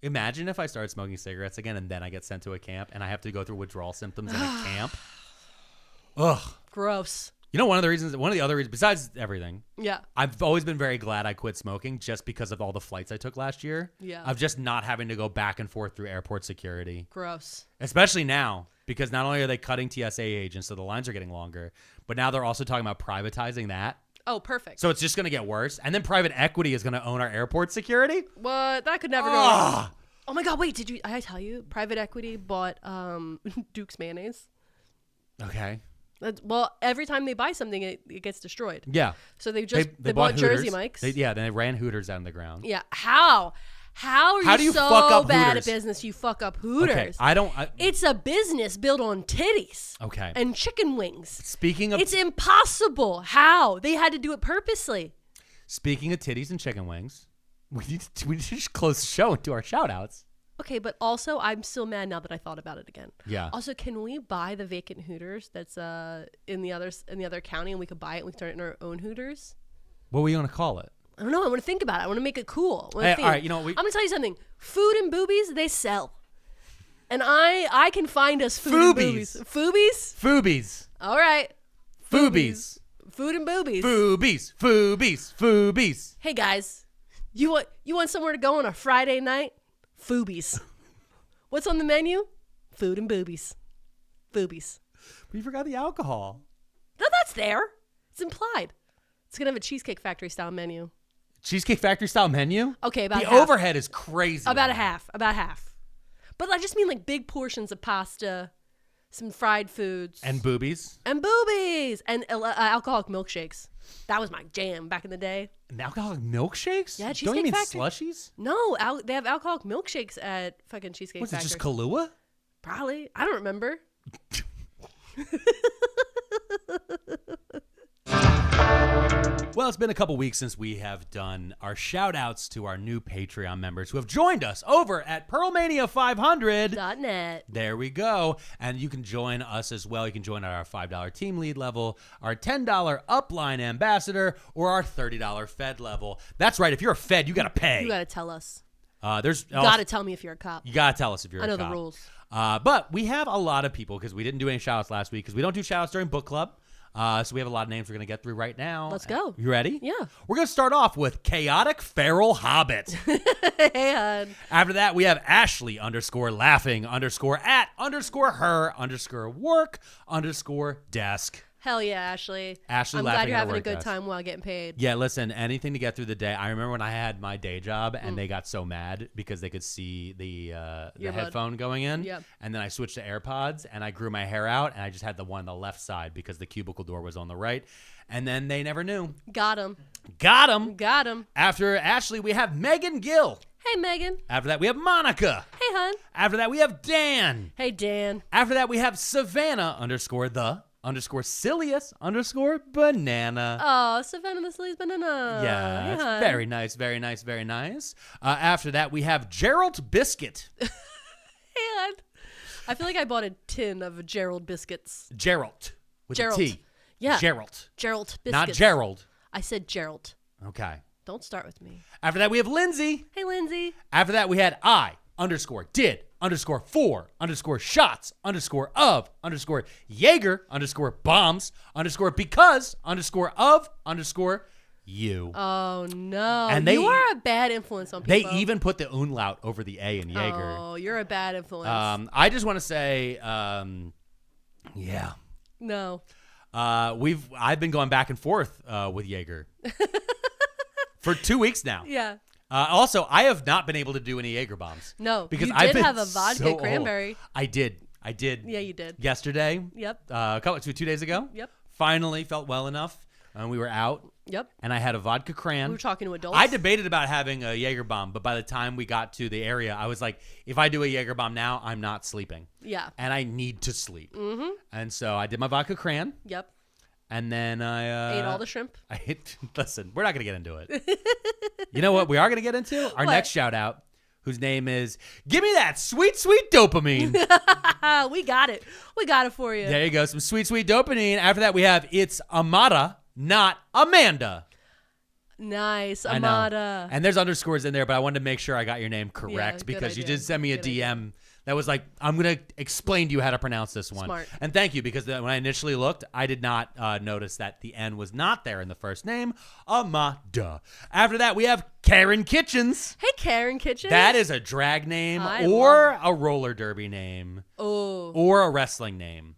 Speaker 1: Imagine if I started smoking cigarettes again and then I get sent to a camp and I have to go through withdrawal symptoms in a camp. Ugh.
Speaker 2: Gross.
Speaker 1: You know, one of the other reasons, besides everything,
Speaker 2: Yeah.
Speaker 1: I've always been very glad I quit smoking just because of all the flights I took last year.
Speaker 2: Yeah.
Speaker 1: Of just not having to go back and forth through airport security.
Speaker 2: Gross.
Speaker 1: Especially now, because not only are they cutting TSA agents, so the lines are getting longer, but now they're also talking about privatizing that.
Speaker 2: Oh, perfect.
Speaker 1: So it's just going to get worse. And then private equity is going to own our airport security.
Speaker 2: What? That could never go wrong. Oh my God, wait, did I tell you? Private equity bought Duke's mayonnaise.
Speaker 1: Okay.
Speaker 2: Well, every time they buy something, it gets destroyed.
Speaker 1: Yeah.
Speaker 2: So they bought
Speaker 1: Hooters.
Speaker 2: Jersey Mike's.
Speaker 1: Then they ran Hooters out on the ground.
Speaker 2: Yeah. How are
Speaker 1: How do
Speaker 2: you
Speaker 1: you
Speaker 2: so
Speaker 1: fuck up
Speaker 2: bad
Speaker 1: Hooters?
Speaker 2: at business? You fuck up Hooters.
Speaker 1: Okay,
Speaker 2: it's a business built on titties.
Speaker 1: Okay.
Speaker 2: And chicken wings.
Speaker 1: Speaking of...
Speaker 2: It's impossible. How? They had to do it purposely.
Speaker 1: Speaking of titties and chicken wings, we need to just close the show and do our shout-outs.
Speaker 2: Okay, but also I'm still mad now that I thought about it again.
Speaker 1: Yeah.
Speaker 2: Also, can we buy the vacant Hooters that's in the other county, and we could buy it and we can turn it into our own Hooters?
Speaker 1: What were you going to call it?
Speaker 2: I don't know. I want to think about it. I want to make it cool.
Speaker 1: Hey, all right, I'm
Speaker 2: going to tell you something. Food and boobies, they sell. And I can find us food and boobies. Foobies?
Speaker 1: Foobies.
Speaker 2: All right.
Speaker 1: Foobies.
Speaker 2: Food and boobies.
Speaker 1: Foobies. Foobies. Foobies.
Speaker 2: Hey, guys. You want somewhere to go on a Friday night? Foobies. What's on the menu? Food and boobies. Foobies.
Speaker 1: But you forgot the alcohol.
Speaker 2: No, that's there. It's implied. It's going to have a Cheesecake Factory style menu.
Speaker 1: Cheesecake Factory style menu?
Speaker 2: Okay, about
Speaker 1: the
Speaker 2: half.
Speaker 1: overhead is crazy.
Speaker 2: About half. But I just mean like big portions of pasta, some fried foods.
Speaker 1: And boobies.
Speaker 2: And boobies. And alcoholic milkshakes. That was my jam back in the day.
Speaker 1: And alcoholic milkshakes?
Speaker 2: Yeah, Cheesecake
Speaker 1: Don't you mean
Speaker 2: Factory.
Speaker 1: slushies?
Speaker 2: No, they have alcoholic milkshakes at fucking Cheesecake Factory.
Speaker 1: Was it just Kahlua?
Speaker 2: Probably. I don't remember.
Speaker 1: Well, it's been a couple weeks since we have done our shout outs to our new Patreon members who have joined us over at Pearlmania500.net. There we go. And you can join us as well. You can join at our $5 team lead level, our $10 upline ambassador, or our $30 Fed level. That's right. If you're a Fed, you got to pay.
Speaker 2: You got to tell us.
Speaker 1: You
Speaker 2: got to tell me if you're a cop.
Speaker 1: You got to tell us if you're a cop.
Speaker 2: I know the rules.
Speaker 1: But we have a lot of people because we didn't do any shout outs last week because we don't do shout outs during book club. So we have a lot of names we're going to get through right now.
Speaker 2: Let's go.
Speaker 1: You ready?
Speaker 2: Yeah.
Speaker 1: We're going to start off with Chaotic Feral Hobbit.
Speaker 2: Hey, hon.
Speaker 1: After that, we have Ashley _laughing_at_her_work_desk.
Speaker 2: Hell yeah, Ashley.
Speaker 1: Ashley
Speaker 2: I'm
Speaker 1: laughing
Speaker 2: glad you're
Speaker 1: at
Speaker 2: having a
Speaker 1: work
Speaker 2: good
Speaker 1: desk.
Speaker 2: time while getting paid.
Speaker 1: Yeah, listen, anything to get through the day. I remember when I had my day job and they got so mad because they could see the headphone going in.
Speaker 2: Yep.
Speaker 1: And then I switched to AirPods and I grew my hair out and I just had the one on the left side because the cubicle door was on the right. And then they never knew.
Speaker 2: Got him.
Speaker 1: Got him.
Speaker 2: Got him.
Speaker 1: After Ashley, we have Megan Gill.
Speaker 2: Hey, Megan.
Speaker 1: After that, we have Monica.
Speaker 2: Hey, hon.
Speaker 1: After that, we have Dan.
Speaker 2: Hey, Dan.
Speaker 1: After that, we have Savannah_the_Silius_banana.
Speaker 2: Oh, Savannah the Silly's banana.
Speaker 1: Yeah,
Speaker 2: Hey,
Speaker 1: that's
Speaker 2: hon.
Speaker 1: very nice, very nice, very nice. After that, we have Gerald Biscuit.
Speaker 2: Hey, hon. I feel like I bought a tin of Gerald biscuits.
Speaker 1: Gerald with
Speaker 2: Gerald.
Speaker 1: a T.
Speaker 2: Yeah.
Speaker 1: Gerald.
Speaker 2: Gerald biscuits.
Speaker 1: Not Gerald.
Speaker 2: I said Gerald.
Speaker 1: Okay.
Speaker 2: Don't start with me.
Speaker 1: After that, we have Lindsay.
Speaker 2: Hey, Lindsay.
Speaker 1: After that, we had I_Jaeger_for_bombs_of_you.
Speaker 2: Oh, no.
Speaker 1: And
Speaker 2: you are a bad influence on
Speaker 1: They
Speaker 2: people.
Speaker 1: even put the umlaut over the A in Jaeger.
Speaker 2: Oh, you're a bad influence.
Speaker 1: I just want to say, yeah.
Speaker 2: No.
Speaker 1: I've been going back and forth with Jaeger for 2 weeks now.
Speaker 2: Yeah.
Speaker 1: Also, I have not been able to do any Jaeger bombs.
Speaker 2: No.
Speaker 1: Because
Speaker 2: you
Speaker 1: I've
Speaker 2: did
Speaker 1: been
Speaker 2: have a vodka
Speaker 1: so
Speaker 2: cranberry.
Speaker 1: old. I did.
Speaker 2: Yeah, you did.
Speaker 1: Yesterday.
Speaker 2: Yep.
Speaker 1: 2 days ago.
Speaker 2: Yep.
Speaker 1: Finally felt well enough, and we were out.
Speaker 2: Yep.
Speaker 1: And I had a vodka cran.
Speaker 2: We were talking to adults.
Speaker 1: I debated about having a Jaeger bomb, but by the time we got to the area, I was like, if I do a Jaeger bomb now, I'm not sleeping.
Speaker 2: Yeah.
Speaker 1: And I need to sleep.
Speaker 2: Mm-hmm.
Speaker 1: And so I did my vodka cran.
Speaker 2: Yep.
Speaker 1: And then I
Speaker 2: ate all the shrimp.
Speaker 1: Listen, we're not going to get into it. You know what we are going to get into? Our
Speaker 2: What?
Speaker 1: next shout out, whose name is Give Me That Sweet, Sweet Dopamine.
Speaker 2: We got it. We got it for you.
Speaker 1: There you go. Some sweet, sweet dopamine. After that, we have It's Amada, not Amanda.
Speaker 2: Nice.
Speaker 1: I know.
Speaker 2: Amada.
Speaker 1: And there's underscores in there, but I wanted to make sure I got your name correct
Speaker 2: good
Speaker 1: because you
Speaker 2: idea.
Speaker 1: did send me a
Speaker 2: Good
Speaker 1: DM
Speaker 2: idea.
Speaker 1: that was like, I'm going to explain to you how to pronounce this one.
Speaker 2: Smart.
Speaker 1: And thank you because when I initially looked, I did not notice that the N was not there in the first name. Amada. After that, we have Karen Kitchens.
Speaker 2: Hey, Karen Kitchen.
Speaker 1: That is a drag name
Speaker 2: I
Speaker 1: or a roller derby name
Speaker 2: Oh.
Speaker 1: or a wrestling name.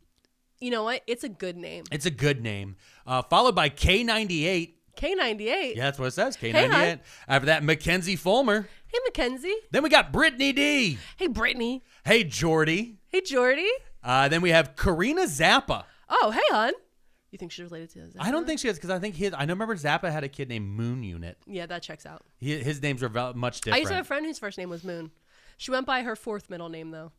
Speaker 2: You know what? It's a good name.
Speaker 1: It's a good name. Followed by K98.
Speaker 2: K98.
Speaker 1: Yeah, that's what it says. K98.
Speaker 2: Hey, hon.
Speaker 1: After that, Mackenzie Fulmer.
Speaker 2: Hey, Mackenzie.
Speaker 1: Then we got Brittany D.
Speaker 2: Hey, Brittany.
Speaker 1: Hey, Jordy.
Speaker 2: Hey, Jordy.
Speaker 1: Then we have Karina Zappa.
Speaker 2: Oh, hey, hon. You think she's related to Zappa?
Speaker 1: I don't think she is because I think remember Zappa had a kid named Moon Unit.
Speaker 2: Yeah, that checks out.
Speaker 1: His names are much different.
Speaker 2: I used to have a friend whose first name was Moon. She went by her fourth middle name, though.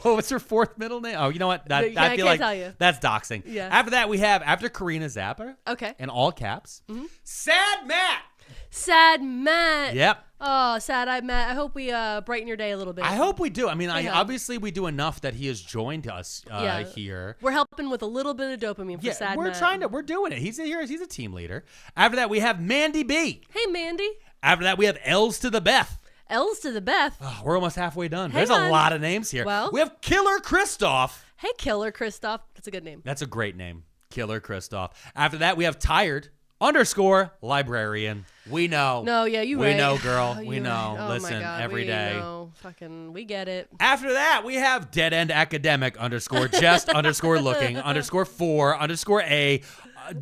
Speaker 1: Whoa, what's her fourth middle name? Oh, you know what?
Speaker 2: No, I
Speaker 1: I feel
Speaker 2: can't
Speaker 1: like
Speaker 2: tell you.
Speaker 1: that's doxing.
Speaker 2: Yeah.
Speaker 1: After that, we have, after Karina Zappa,
Speaker 2: Okay.
Speaker 1: in all caps, Sad Matt.
Speaker 2: Sad Matt.
Speaker 1: Yep.
Speaker 2: Oh, sad Matt. I hope we brighten your day a little bit.
Speaker 1: I hope we do. I mean,
Speaker 2: Yeah.
Speaker 1: obviously we do enough that he has joined us
Speaker 2: Yeah.
Speaker 1: here.
Speaker 2: We're helping with a little bit of dopamine for sad Matt.
Speaker 1: We're doing it. He's a team leader. After that, we have Mandy B.
Speaker 2: Hey, Mandy.
Speaker 1: After that, we have L's to the Beth.
Speaker 2: L's to the Beth.
Speaker 1: Oh, we're almost halfway done.
Speaker 2: Hey,
Speaker 1: There's
Speaker 2: hon.
Speaker 1: a lot of names here.
Speaker 2: Well-
Speaker 1: we have Killer Christoph.
Speaker 2: Hey, Killer Christoph. That's a good name.
Speaker 1: That's a great name. Killer Christoph. After that, we have Tired_Librarian. We know.
Speaker 2: No, yeah, you
Speaker 1: We
Speaker 2: right.
Speaker 1: know, girl.
Speaker 2: Oh,
Speaker 1: We
Speaker 2: you
Speaker 1: know.
Speaker 2: right. Oh,
Speaker 1: Listen,
Speaker 2: my God.
Speaker 1: every
Speaker 2: we
Speaker 1: day.
Speaker 2: Know. Fucking, we get it.
Speaker 1: After that, we have Dead End Academic _just_looking_for_a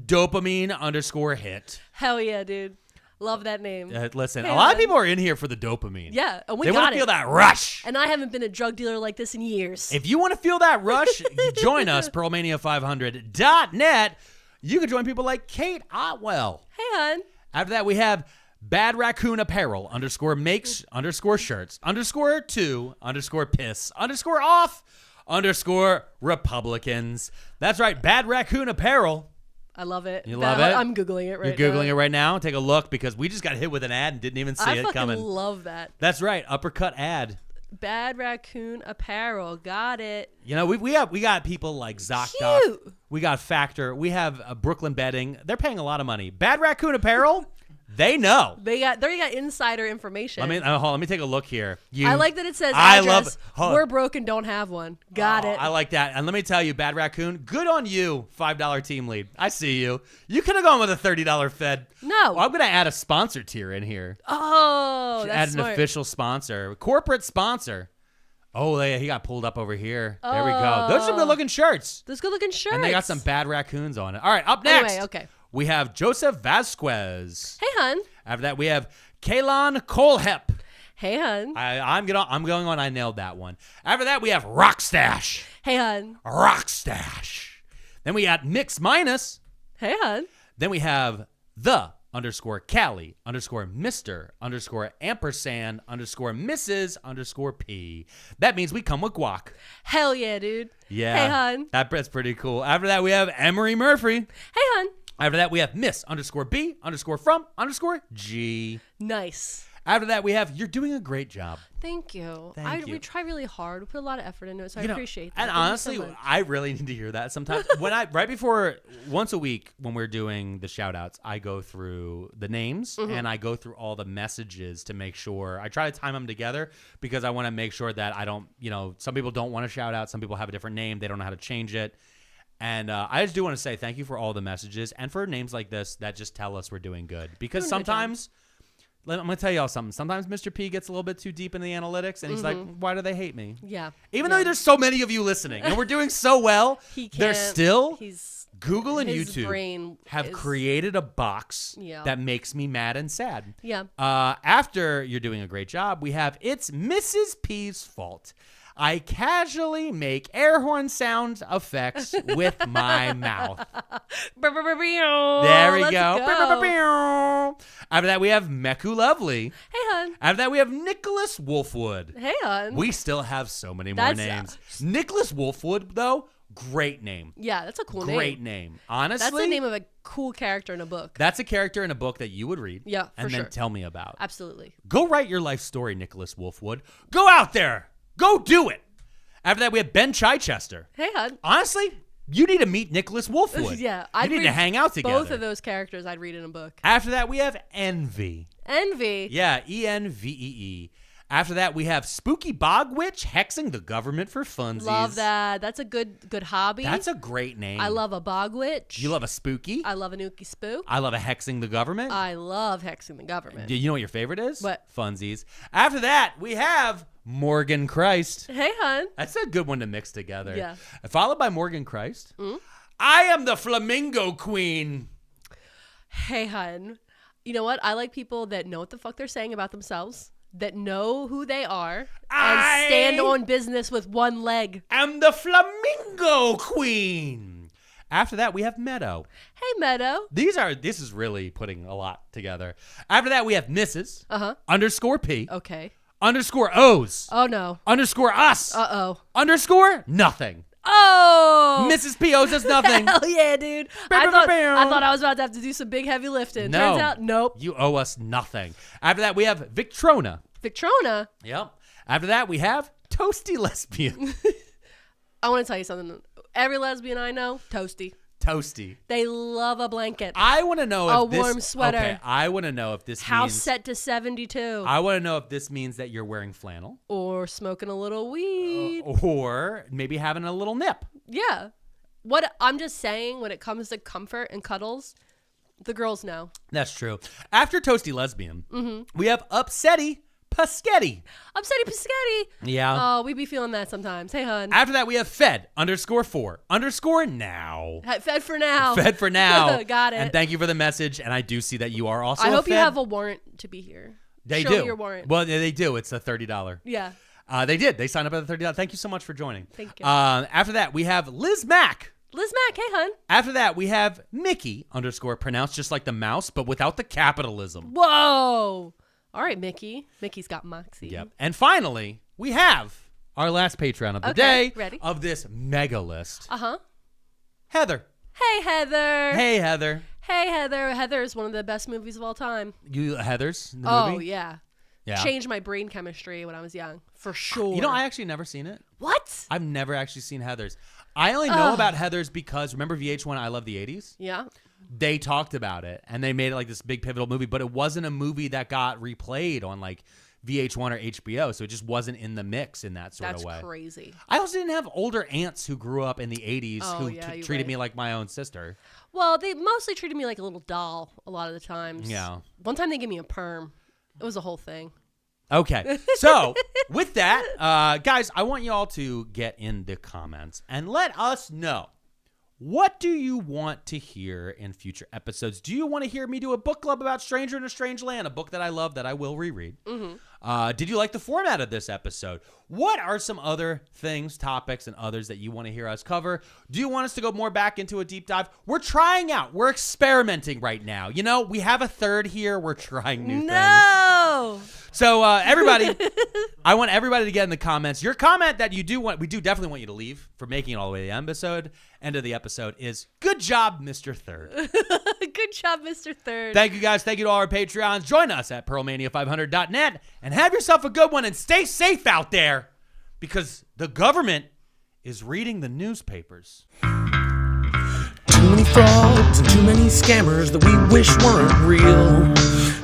Speaker 1: dopamine_hit.
Speaker 2: Hell yeah, dude. Love that name.
Speaker 1: Listen,
Speaker 2: Hey,
Speaker 1: a lot of
Speaker 2: man.
Speaker 1: people are in here for the dopamine.
Speaker 2: Yeah, and we
Speaker 1: They
Speaker 2: got
Speaker 1: want to
Speaker 2: it.
Speaker 1: feel that rush.
Speaker 2: And I haven't been a drug dealer like this in years.
Speaker 1: If you want to feel that rush, join us, Pearlmania500.net. You can join people like Kate Otwell.
Speaker 2: Hey, hon.
Speaker 1: After that, we have Bad Raccoon Apparel _makes_shirts_2_piss_off_Republicans. That's right, Bad Raccoon Apparel
Speaker 2: I love it.
Speaker 1: You love it?
Speaker 2: I'm Googling it right now.
Speaker 1: You're Googling it right now? Take a look because we just got hit with an ad and didn't even see it coming.
Speaker 2: I fucking love that.
Speaker 1: That's right. Uppercut ad.
Speaker 2: Bad Raccoon Apparel. Got it.
Speaker 1: You know, we got people like ZocDoc.
Speaker 2: Cute.
Speaker 1: We got Factor. We have Brooklyn Bedding. They're paying a lot of money. Bad Raccoon Apparel, they know.
Speaker 2: They got insider information.
Speaker 1: Let me take a look here.
Speaker 2: I like that it says address. We're broke and don't have one. Got it.
Speaker 1: I like that. And let me tell you, Bad Raccoon, good on you, $5 team lead. I see you. You could have gone with a $30 Fed.
Speaker 2: No.
Speaker 1: Well, I'm going to add a sponsor tier in here.
Speaker 2: Oh, that's
Speaker 1: add
Speaker 2: smart.
Speaker 1: an official sponsor, corporate sponsor. Oh, he got pulled up over here. There we go. Those are good looking shirts.
Speaker 2: Those good looking shirts.
Speaker 1: And they got some Bad Raccoons on it. All right, up next.
Speaker 2: Anyway, okay.
Speaker 1: We have Joseph Vasquez.
Speaker 2: Hey, hun.
Speaker 1: After that, we have Kalon Colehep.
Speaker 2: Hey, hun.
Speaker 1: I'm going on. I nailed that one. After that, we have Rockstash.
Speaker 2: Hey, hun.
Speaker 1: Rockstash. Then we got Mix Minus.
Speaker 2: Hey, hun.
Speaker 1: Then we have _Callie _Mr _ampersand _Mrs _P. That means we come with guac.
Speaker 2: Hell yeah, dude.
Speaker 1: Yeah.
Speaker 2: Hey, hun.
Speaker 1: That's pretty cool. After that, we have Emery Murphy.
Speaker 2: Hey, hun.
Speaker 1: After that, we have Miss _B _from _G.
Speaker 2: Nice.
Speaker 1: After that, we have You're Doing a Great Job.
Speaker 2: Thank you.
Speaker 1: Thank you.
Speaker 2: We try really hard. We put a lot of effort into it, so I appreciate that.
Speaker 1: And
Speaker 2: Thank you
Speaker 1: honestly,
Speaker 2: so much.
Speaker 1: I really need to hear that sometimes. Right before, once a week, when we're doing the shout outs, I go through the names and I go through all the messages to make sure. I try to time them together because I want to make sure that I don't, some people don't want to shout out. Some people have a different name. They don't know how to change it. And I just do want to say thank you for all the messages and for names like this that just tell us we're doing good. Because sometimes, I'm going to tell y'all something. Sometimes Mr. P gets a little bit too deep in the analytics and he's like, why do they hate me?
Speaker 2: Yeah.
Speaker 1: Even though there's so many of you listening and we're doing so well, there's still Google and YouTube have created a box that makes me mad and sad.
Speaker 2: Yeah.
Speaker 1: After You're Doing a Great Job, we have It's Mrs. P's Fault. I casually make air horn sound effects with my mouth. There we go. After that, we have Meku Lovely.
Speaker 2: Hey, hun.
Speaker 1: After that, we have Nicholas Wolfwood.
Speaker 2: Hey, hun.
Speaker 1: We still have so many more names. Nicholas Wolfwood, though, great name.
Speaker 2: Yeah, that's a cool name.
Speaker 1: Great name. Honestly.
Speaker 2: That's the name of a cool character in a book.
Speaker 1: That's a character in a book that you would read.
Speaker 2: Yeah, for
Speaker 1: and
Speaker 2: sure.
Speaker 1: then tell me about.
Speaker 2: Absolutely.
Speaker 1: Go write your life story, Nicholas Wolfwood. Go out there. Go do it. After that, we have Ben Chichester.
Speaker 2: Hey, hun.
Speaker 1: Honestly, you need to meet Nicholas Wolfwood.
Speaker 2: Yeah.
Speaker 1: You need to hang out together.
Speaker 2: Both of those characters I'd read in a book.
Speaker 1: After that, we have Envy.
Speaker 2: Envy.
Speaker 1: Yeah, Envee. After that, we have Spooky Bog Witch hexing the government for funsies.
Speaker 2: Love that. That's a good hobby.
Speaker 1: That's a great name.
Speaker 2: I love a bog witch.
Speaker 1: You love a spooky?
Speaker 2: I love a nookie spook.
Speaker 1: I love a hexing the government.
Speaker 2: I love hexing the government.
Speaker 1: Do you know what your favorite is?
Speaker 2: What?
Speaker 1: Funsies. After that, we have Morgan Christ.
Speaker 2: Hey, hun.
Speaker 1: That's a good one to mix together.
Speaker 2: Yeah.
Speaker 1: Followed by Morgan Christ. I am the Flamingo Queen.
Speaker 2: Hey, hun. You know what? I like people that know what the fuck they're saying about themselves, that know who they are, and stand on business with one leg.
Speaker 1: I'm the Flamingo Queen. After that, we have Meadow.
Speaker 2: Hey, Meadow.
Speaker 1: This is really putting a lot together. After that, we have Mrs. _P.
Speaker 2: Okay.
Speaker 1: _O's.
Speaker 2: Oh, no.
Speaker 1: _us.
Speaker 2: Uh-oh.
Speaker 1: _nothing.
Speaker 2: Oh!
Speaker 1: Mrs. P owes us nothing.
Speaker 2: Hell yeah, dude. I thought I was about to have to do some big heavy lifting.
Speaker 1: No.
Speaker 2: Turns out, nope.
Speaker 1: You owe us nothing. After that, we have Victrona.
Speaker 2: Victrona?
Speaker 1: Yep. After that, we have Toasty Lesbian.
Speaker 2: I want to tell you something. Every lesbian I know, toasty.
Speaker 1: Toasty.
Speaker 2: They love a blanket.
Speaker 1: I want to know if
Speaker 2: a warm sweater.
Speaker 1: Okay, I want to know if this
Speaker 2: House
Speaker 1: means...
Speaker 2: set to 72.
Speaker 1: I want to know if this means that you're wearing flannel.
Speaker 2: Or smoking a little weed.
Speaker 1: Or maybe having a little nip.
Speaker 2: Yeah. What I'm just saying, when it comes to comfort and cuddles, the girls know.
Speaker 1: That's true. After Toasty Lesbian, we have Upsetty Paschetti.
Speaker 2: Upsetty Paschetti.
Speaker 1: Yeah.
Speaker 2: Oh, we be feeling that sometimes. Hey, hun.
Speaker 1: After that, we have Fed _4 _now.
Speaker 2: Fed for now.
Speaker 1: Fed for now.
Speaker 2: Got it.
Speaker 1: And thank you for the message. And I do see that you are also
Speaker 2: I hope
Speaker 1: Fed.
Speaker 2: you have a warrant to be here.
Speaker 1: They
Speaker 2: Show
Speaker 1: do.
Speaker 2: me your warrant.
Speaker 1: Well, they do. It's a $30.
Speaker 2: Yeah.
Speaker 1: They did. They signed up at the $30. Thank you so much for joining.
Speaker 2: Thank you.
Speaker 1: After that, we have Liz Mack.
Speaker 2: Liz Mack, hey, hun.
Speaker 1: After that, we have Mickey pronounced just like the mouse, but without the capitalism.
Speaker 2: Whoa. All right, Mickey. Mickey's got moxie.
Speaker 1: Yep. And finally, we have our last Patreon of the day
Speaker 2: ready?
Speaker 1: of this mega list.
Speaker 2: Uh-huh.
Speaker 1: Heather.
Speaker 2: Hey, Heather.
Speaker 1: Hey, Heather.
Speaker 2: Hey, Heather. Heather is one of the best movies of all time.
Speaker 1: You Heather's the movie?
Speaker 2: Oh, yeah.
Speaker 1: Yeah.
Speaker 2: Changed my brain chemistry when I was young, for sure.
Speaker 1: You know, I actually never seen it.
Speaker 2: What?
Speaker 1: I've never actually seen Heather's. I only know about Heather's because, remember VH1, I Love the 80s?
Speaker 2: Yeah.
Speaker 1: They talked about it, and they made it like this big pivotal movie, but it wasn't a movie that got replayed on like VH1 or HBO, so it just wasn't in the mix in that sort of way.
Speaker 2: That's crazy.
Speaker 1: I also didn't have older aunts who grew up in the 80s who treated
Speaker 2: right.
Speaker 1: me like my own sister.
Speaker 2: Well, they mostly treated me like a little doll a lot of the times.
Speaker 1: Yeah.
Speaker 2: One time they gave me a perm. It was a whole thing.
Speaker 1: Okay, so with that, guys, I want you all to get in the comments and let us know, what do you want to hear in future episodes? Do you want to hear me do a book club about Stranger in a Strange Land, a book that I love that I will reread? Did you like the format of this episode? What are some other things, topics, and others that you want to hear us cover? Do you want us to go more back into a deep dive? We're trying out. We're experimenting right now. You know, we have a third here. We're trying new things.
Speaker 2: No!
Speaker 1: So everybody, I want everybody to get in the comments. Your comment that you do want, we do definitely want you to leave for making it all the way to the end of the episode is, good job, Mr. Third.
Speaker 2: Good job, Mr. Third.
Speaker 1: Thank you, guys. Thank you to all our Patreons. Join us at pearlmania500.net and have yourself a good one and stay safe out there because the government is reading the newspapers.
Speaker 3: Too many frauds and too many scammers that we wish weren't real.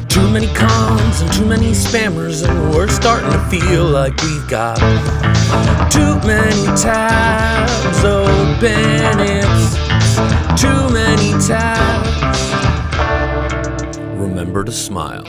Speaker 3: Too many cons and too many spammers, and we're starting to feel like we've got too many tabs open. It's too many tabs. Remember to smile.